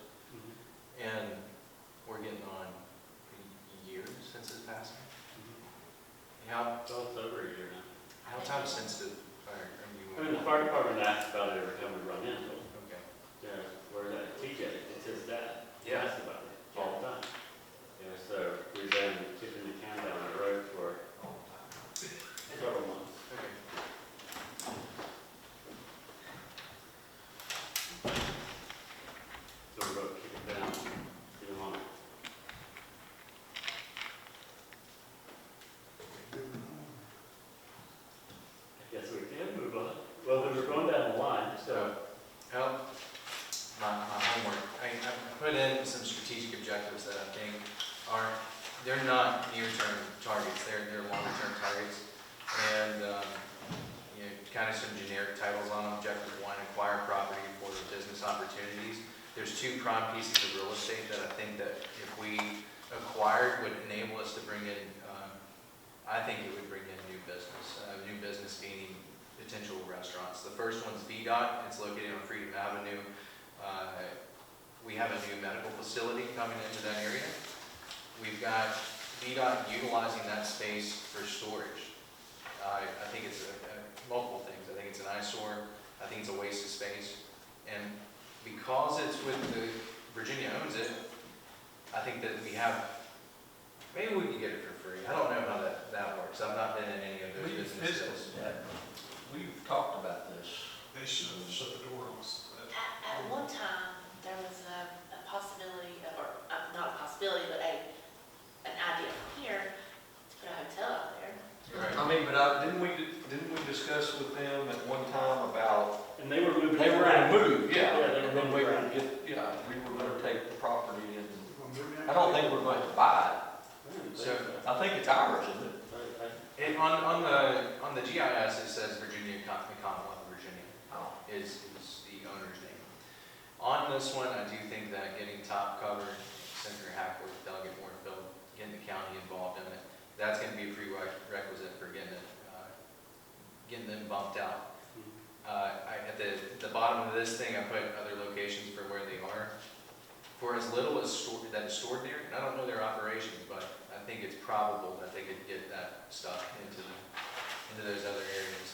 and we're getting on years since his passing. How, Well, it's over a year now. how time sensitive are you? I mean, the fire department asks about it every time we run into them. Okay. Yeah, where's that TJ? It's his dad. He Yeah. asks about it all the time. Yeah, so we've been kicking the can down the road for several months. Okay. So we're about to kick it down, get him on it. I guess we can move on. Well, then we're going down the line, so. How, my homework, I put in some strategic objectives that I think are, they're not near-term targets, they're longer-term targets. And, you know, kind of some generic titles on them. Objective 1, acquire property for business opportunities. There's 2 prime pieces of real estate that I think that if we acquired would enable us to bring in, I think it would bring in new business meaning potential restaurants. The first one's VDOT, it's located on Freedom Avenue. We have a new medical facility coming into that area. We've got VDOT utilizing that space for storage. I think it's multiple things. I think it's an eyesore. I think it's a waste of space. And because it's with Virginia owns it, I think that we have, maybe we can get it for free. I don't know how that works. I've not been in any of those businesses. We've talked about this. They should have shut the door on us. At one time, there was a possibility, or not a possibility, but an idea here to put a hotel out there. Right. I mean, but didn't we discuss with them at one time about, And they were moving. they were gonna move, Yeah, they were and then we were moving gonna get, we were gonna take the property and, We'll move that. I don't think we're going to buy So, it. I think it's ours, isn't it? on the GIS, it says Virginia, Commonwealth of Virginia is the owner's name. On this one, I do think that getting Top Cover, Senator Hackworth, Delegate Warfield, getting the county involved in it, that's going to be a prerequisite for getting them bumped out. At the bottom of this thing, I put other locations for where they are. For as little as that is stored there, and I don't know their operations, but I think it's probable that they could get that stuff into those other areas.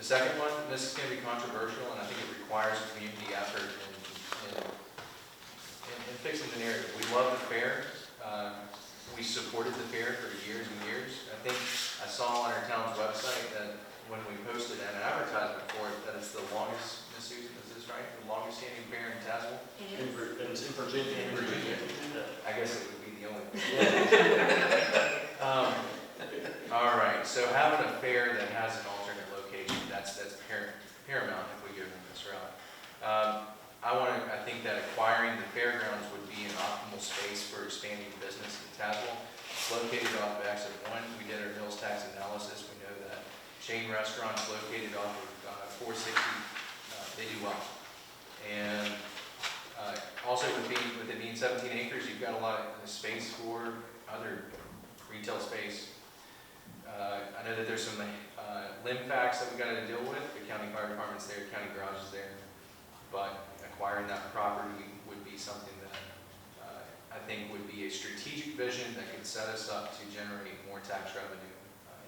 The second one, this is going to be controversial, and I think it requires a community effort in fixing the narrative. We love the fair. We supported the fair for years and years. I think I saw on our town's website that when we posted an advertisement for it, that it's the longest, Miss Susan, is this right? The longest standing fair in Tazewell? In Virginia. In Virginia. I guess it would be the only thing. All right, so having a fair that has an alternate location, that's paramount if we go down this route. I think that acquiring the fairgrounds would be an optimal space for expanding business in Tazewell. It's located off of exit 1. We did our Mills tax analysis. We know that chain restaurants located off of 460, they do well. And also with it being 17 acres, you've got a lot of space for other retail space. I know that there's some limb facts that we got to deal with. The county fire department's there, county garage is there. But acquiring that property would be something that I think would be a strategic vision that could set us up to generate more tax revenue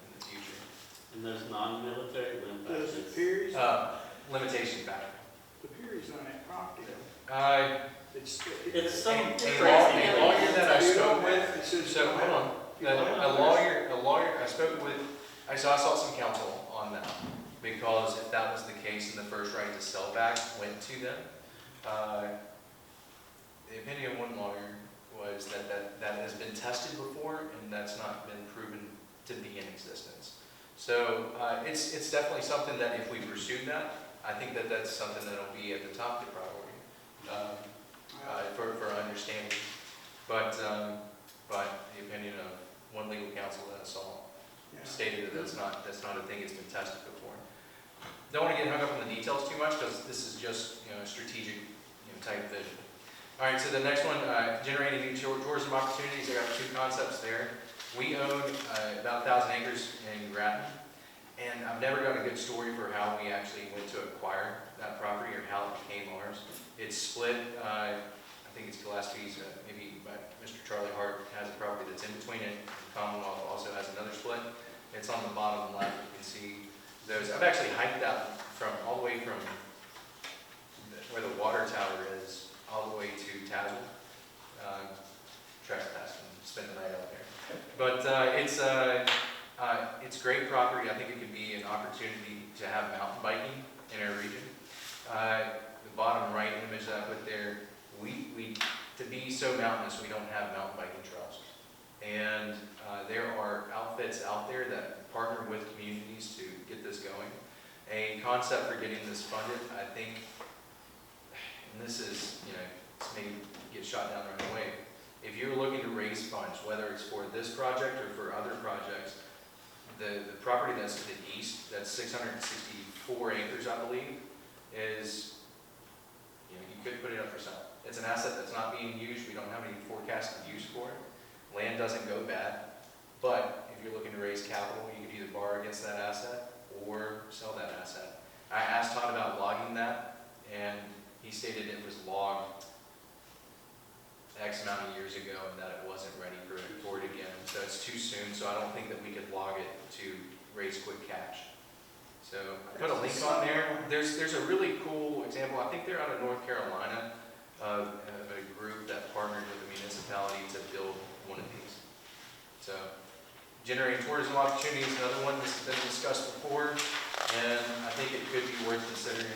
in the future. And those non-military limb Does factors. the Perry's, Limitation factor. the Perry's on that property, It's some A crazy. lawyer that I You spoke don't with, have- it says you so, don't hold have- on, you don't have a lawyer, I spoke with, I sought some counsel on that, because if that was the case and the first right to sell back went to them, the opinion of one lawyer was that has been tested before, and that's not been proven to be in existence. So, it's definitely something that if we pursued that, I think that that's something that'll be at the top of the priority, for understanding. But the opinion of one legal counsel that I saw Yeah. stated that that's not a thing that's been tested before. Don't want to get hung up on the details too much, because this is just, a strategic, type vision. All right, so the next one, generating new tourism opportunities. I got two concepts there. We own about 1,000 acres in Grattan, and I've never got a good story for how we actually went to acquire that property or how it became ours. It's split, I think it's Gillespie's, maybe Mr. Charlie Hart has a property that's in between it. Commonwealth also has another split. It's on the bottom left, you can see those. I've actually hiked that from all the way from where the water tower is, all the way to Tazewell. Trespass and spend the night out there. But it's great property. I think it could be an opportunity to have mountain biking in our region. The bottom right image that I put there, to be so mountainous, we don't have mountain biking trails. And there are outfits out there that partner with communities to get this going. A concept for getting this funded, I think, and this is, maybe get shot down right away. If you're looking to raise funds, whether it's for this project or for other projects, the property that's to the east, that's 664 acres, I believe, is, you could put it up for sale. It's an asset that's not being used. We don't have any forecasted use for it. Land doesn't go bad, but if you're looking to raise capital, you could either borrow against that asset or sell that asset. I asked Todd about logging that, and he stated it was logged X amount of years ago and that it wasn't ready for it again. So it's too soon, so I don't think that we could log it to raise quick cash. So I put a link on there. There's a really cool example. I think they're out of North Carolina, of a group that partnered with the municipality to build one of these. So generating tourism opportunities, another one. This has been discussed before, and I think it could be worth considering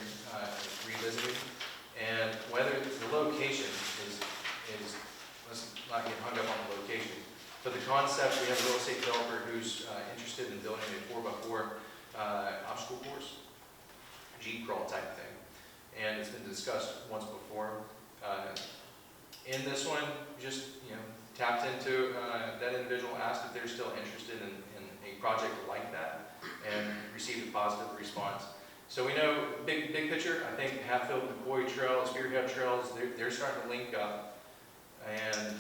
revisiting. And whether the location is, let's not get hung up on the location, but the concept, we have a real estate developer who's interested in building a 4x4 obstacle course, Jeep crawl type thing. And it's been discussed once before. In this one, just, tapped into, that individual asked if they're still interested in a project like that, and received a positive response. So we know, big picture, I think Hatfield, McCoy Trail, Spearhead Trails, they're starting to link up. And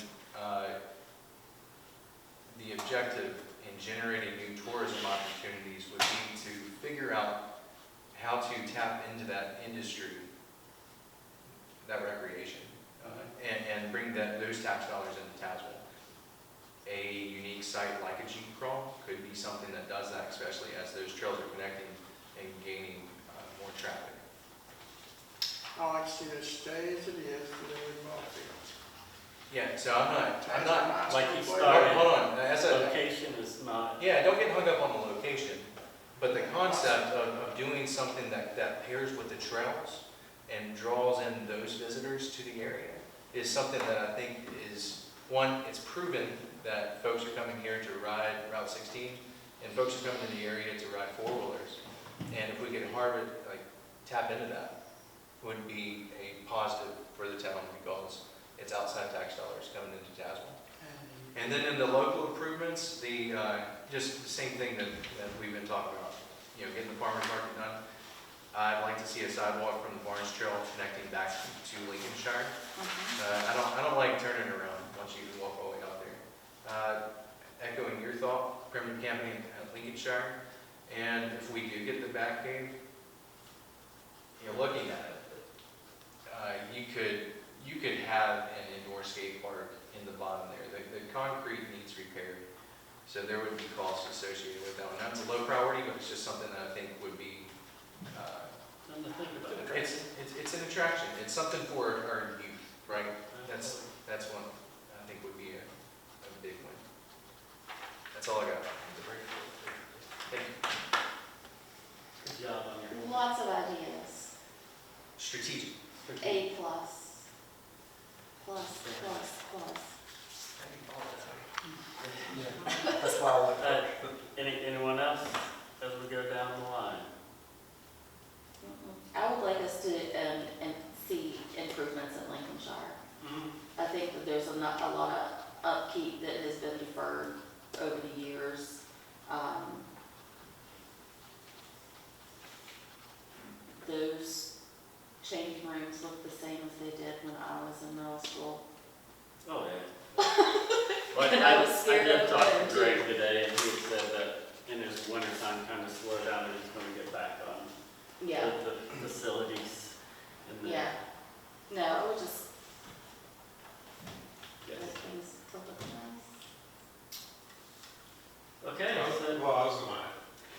the objective in generating new tourism opportunities would be to figure out how to tap into that industry, that recreation, and bring those tax dollars into Tazewell. A unique site like a Jeep crawl could be something that does that, especially as those trails are connecting and gaining more traffic. I like to see this stay as it is, the way we bought it. Yeah, so I'm not, Like he hold started, on, that's a, location is not, yeah, don't get hung up on the location, but the concept of doing something that pairs with the trails and draws in those visitors to the area is something that I think is, one, it's proven that folks are coming here to ride Route 16, and folks are coming to the area to ride four-wheelers. And if we could tap into that, would be a positive for the town, because it's outside tax dollars coming into Tazewell. And then in the local improvements, just the same thing that we've been talking about, getting the farmer's market done. I'd like to see a sidewalk from the Barnes Trail connecting back to Lincolnshire. I don't like turning around once you walk all the way out there. Echoing your thought, primitive camping at Lincolnshire, and if we do get the back gate, looking at it, you could have an indoor skate park in the bottom there. The concrete needs repaired, so there would be costs associated with that one. That's a low priority, but it's just something that I think would be Something to think about. It's an attraction, it's something for our youth, right? That's one I think would be a big win. That's all I got. Thank you. Good job on your. Lots of ideas. Strategic. A plus. Plus, plus, plus. That's why I went. Anyone else as we go down the line? I would like us to, and see improvements in Lincolnshire. I think that there's a lot of upkeep that has been deferred over the years. Those changing rooms look the same as they did when I was in middle school. Oh, yeah. Like, And I was scared I did of talk them, to too. Greg today, and he had said that in his wintertime, kind of slow down, and he's gonna get back on Yeah, the facilities. And then- yeah. No, I would just Yes. make things to look nice. Okay, so, Well, I was gonna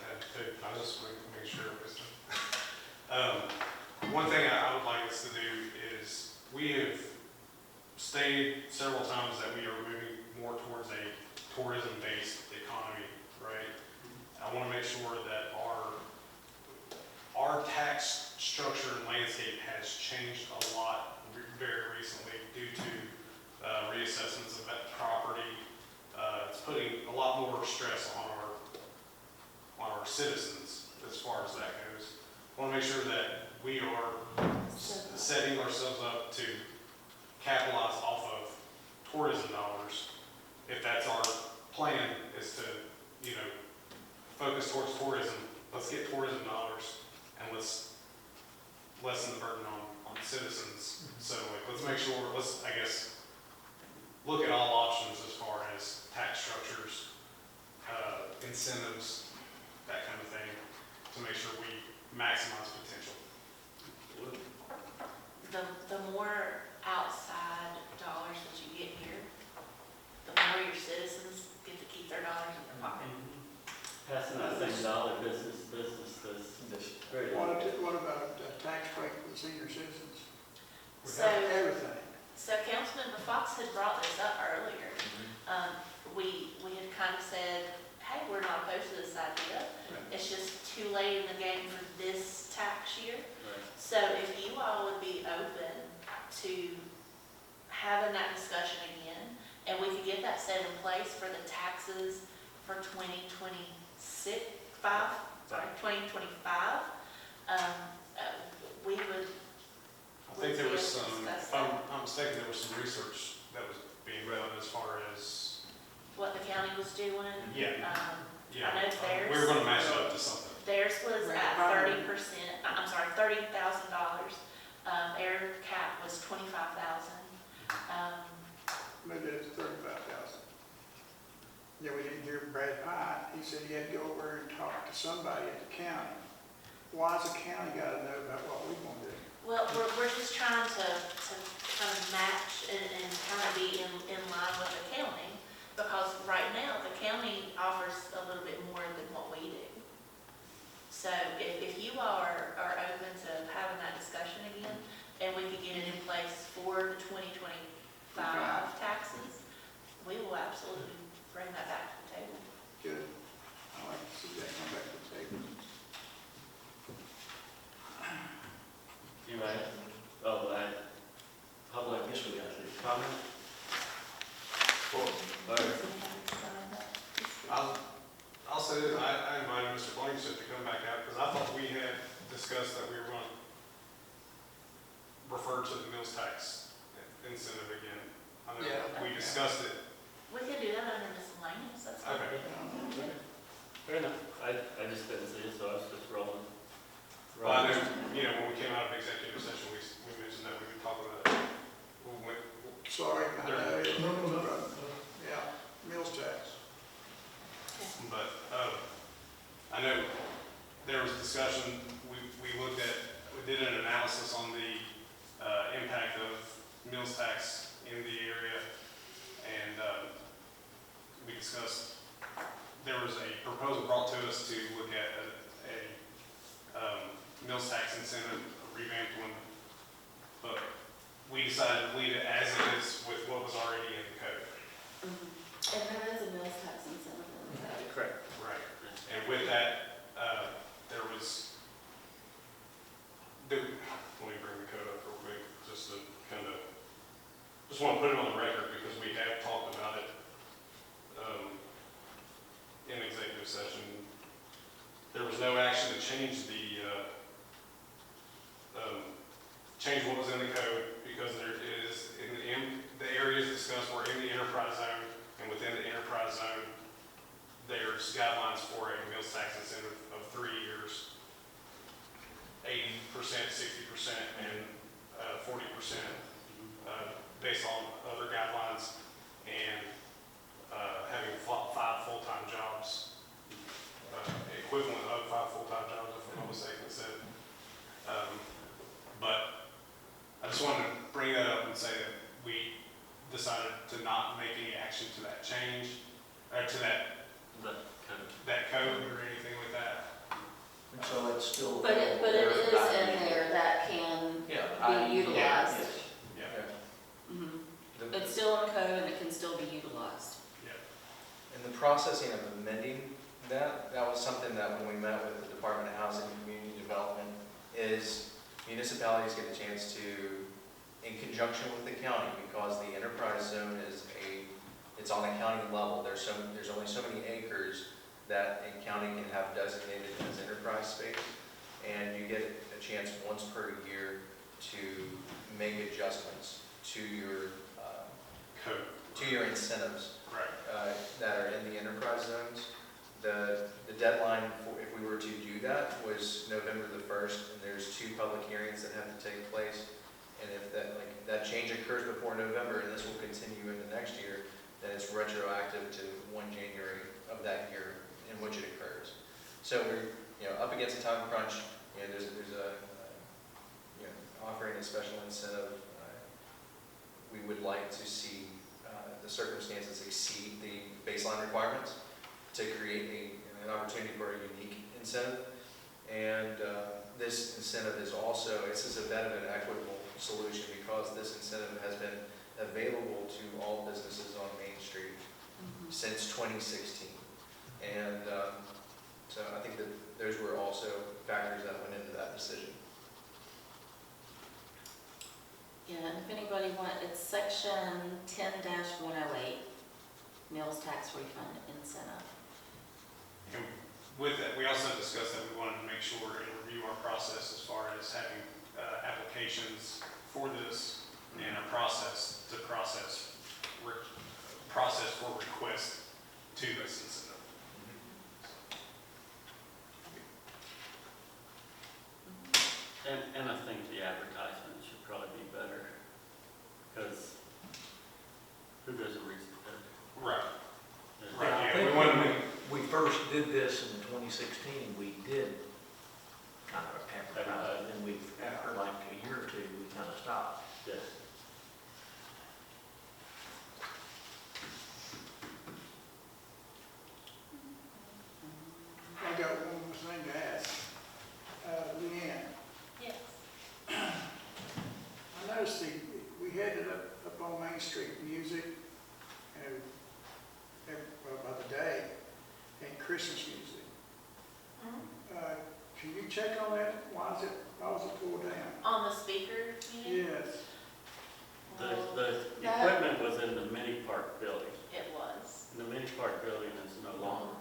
add too, I just want to make sure it was. One thing I would like us to do is, we have stated several times that we are moving more towards a tourism-based economy, right? I want to make sure that our tax structure and landscape has changed a lot very recently due to reassessments of that property. It's putting a lot more stress on our citizens as far as that goes. I want to make sure that we are setting ourselves up to capitalize off of tourism dollars. If that's our plan, is to, focus towards tourism, let's get tourism dollars and let's lessen the burden on citizens. So let's make sure, look at all options as far as tax structures, incentives, that kind of thing, to make sure we maximize potential. The more outside dollars that you get here, the more your citizens get to keep their dollars in their pocket. passing that same dollar business to this. Very What about tax break for the senior citizens? We So, have everything. so Councilmember Fox had brought this up earlier. We had kind of said, hey, we're not opposed to this idea. It's just too late in the game for this tax year. Right. So if you all would be open to having that discussion again, and we could get that set in place for the taxes for 2025, we would. I think there was some, Discuss if I'm mistaken, there was some research that was being done as far as, what the county was doing. yeah, I know theirs. we were gonna match it up to something. Theirs was at 30%, I'm sorry, $30,000. Air cap was 25,000. Maybe it's 35,000. Yeah, we didn't hear Brad Pine. He said he had to go over and talk to somebody at the county. Why's the county gotta know about what we want to do? Well, we're just trying to kind of match and kind of be in line with the county, because right now, the county offers a little bit more than what we do. So if you are open to having that discussion again, and we could get it in place for the 2025 taxes, we will absolutely bring that back to the table. Good. I'd like to see that come back to the table. Anybody? Oh, public I guess we got to. comment? Larry? I'll say that I invited Mr. Blankenship to come back out, because I thought we had discussed that we were going to refer to the mills tax incentive again. I know Yeah. we discussed it. We can do that under miscellaneous, that's fine. Okay. Fair enough. I just didn't see it, so I was just rolling. Well, I know, when we came out of executive session, we mentioned that we would talk about it. Sorry, I know. No. Yeah, mills tax. But I know there was discussion, we did an analysis on the impact of mills tax in the area, and we discussed, there was a proposal brought to us to look at mills tax incentive, a revamped one, but we decided to leave it as it is with what was already in the code. And there is a mills tax incentive in the code. Correct. Right. And with that, there was, let me bring the code up real quick, just to kind of, just want to put it on the record because we have talked about it in executive session. There was no action to change change what was in the code because there is, in the areas discussed were in the enterprise zone, and within the enterprise zone, there's guidelines for a mills tax incentive of 3 years, 80%, 60%, and 40%, based on other guidelines, and having 5 full-time jobs, equivalent of 5 full-time jobs, if I'm not mistaken, said. But I just wanted to bring that up and say that we decided to not make any action to that change, or to that code or anything like that. And so it's still. But it is in there that can be utilized. Yeah. Mhm. It's still in code and it can still be utilized. And the processing of amending that was something that when we met with the Department of Housing and Community Development, is municipalities get a chance to, in conjunction with the county, because the enterprise zone it's on a county level, there's only so many acres that a county can have designated as enterprise space, and you get a chance once per year to make adjustments to your Code. to your incentives Right. that are in the enterprise zones. The deadline for, if we were to do that, was November the 1st, and there's 2 public hearings that have to take place. And if that change occurs before November, and this will continue into next year, then it's retroactive to 1 January of that year in which it occurs. So we're, up against a time crunch. There's a offering a special incentive. We would like to see the circumstances exceed the baseline requirements to create an opportunity for a unique incentive. And this incentive is also, this is a bit of an equitable solution because this incentive has been available to all businesses on Main Street since 2016. And so I think that those were also factors that went into that decision. Yeah, and if anybody it's section 10-108, mills tax refund incentive. And with that, we also discussed that we wanted to make sure and review our process as far as having applications for this and a process to process for request to this incentive. And I think the advertisement should probably be better, because who doesn't read it? Right. Yeah. Right, I yeah, think we wanted to when we first did this in 2016, we did kind of advertise, and we, after like a year or 2, we kind of stopped. Yes. I got one more thing to ask. Leanne, Yes. I noticed we had it up on Main Street, music, by the day, and Christmas music. Can you check on that? Why was it pulled down? On the speaker, you mean? Yes. The That- equipment was in the mini park building. It was. The mini park building is no longer.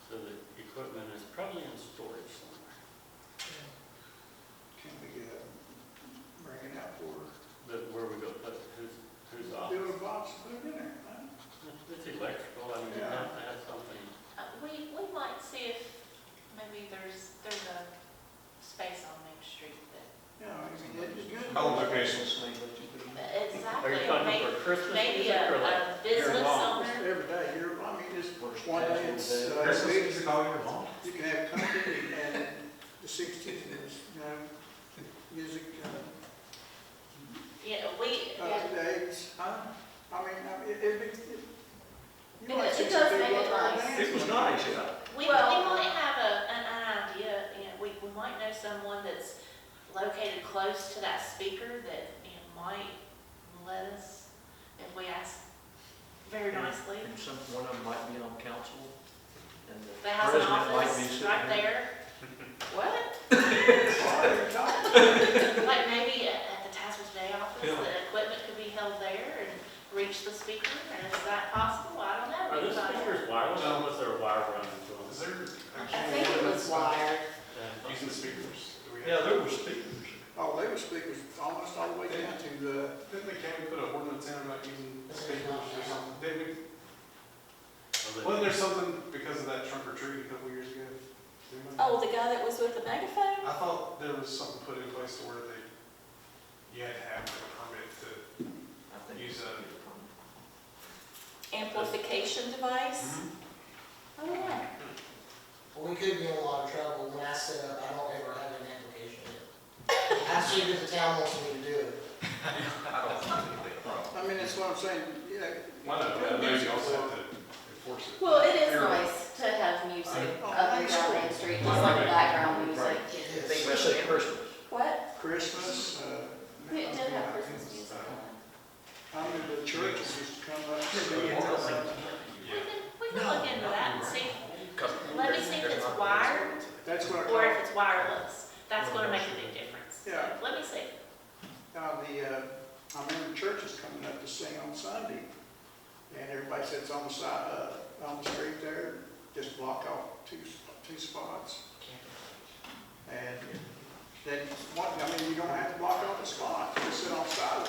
So the equipment is probably in storage somewhere. Can we bring it out for But where we go put it, who's off? build a box and put it in there? Huh? It's electrical, I mean, you have to have something. We might see if maybe there's a space on Main Street that, Yeah, I mean, it's good. Co-locations. exactly. Are you talking for Christmas Maybe music or like a business year-long? owner. Every day, I mean, it's First one day casual it's, day. Christmas music all year long? you can have country and the 60s is, music, Yeah, days, huh? I mean, you It- might it see does some make people it up nice. there It was nice, yeah. we Well- might have an idea, we might know someone located close to that speaker that it might let us, if we ask very nicely. And one of them might be on council, and the That has an president might be office sitting right here. there. What? Like maybe at the Tazewell Day office, the equipment could be held there and reach the speaker, and is that possible? I don't know. Are those speakers wireless or was there a wire running to them? Is there I actually? think it was wired. Using the speakers? Do we have- Yeah, there were speakers. Oh, they were speakers almost all the way down to the, Didn't the county put an ordinance in about using speakers or something? Did we? Wasn't there something because of that trunk or treat a couple years ago? Anybody? Oh, the guy that was with the megaphone? I thought there was something put in place to where you had to have a permit to I think use it's- Amplification device? Oh, yeah. Well, we could be in a lot of trouble. When I set up, I don't ever have an application yet. I see that the town wants me to do it. I don't think it'd be a problem. I mean, that's what I'm saying, yeah. Why not? Maybe you also have to enforce it. Well, it is Fair. nice to have music Oh, up and down Main Street, just like background music. It is. Especially at Christmas. What? Christmas, It did have Christmas music on. I remember the churches used to come up. We can look into that and see, let me see if it's wired That's what I or call, if it's wireless. That's gonna make a big difference. Yeah. Let me see. I remember churches coming up to sing on Sunday, and everybody sits on the side, on the street there, just block off two spots. And then, you don't have to block off the spot, just sit on the side of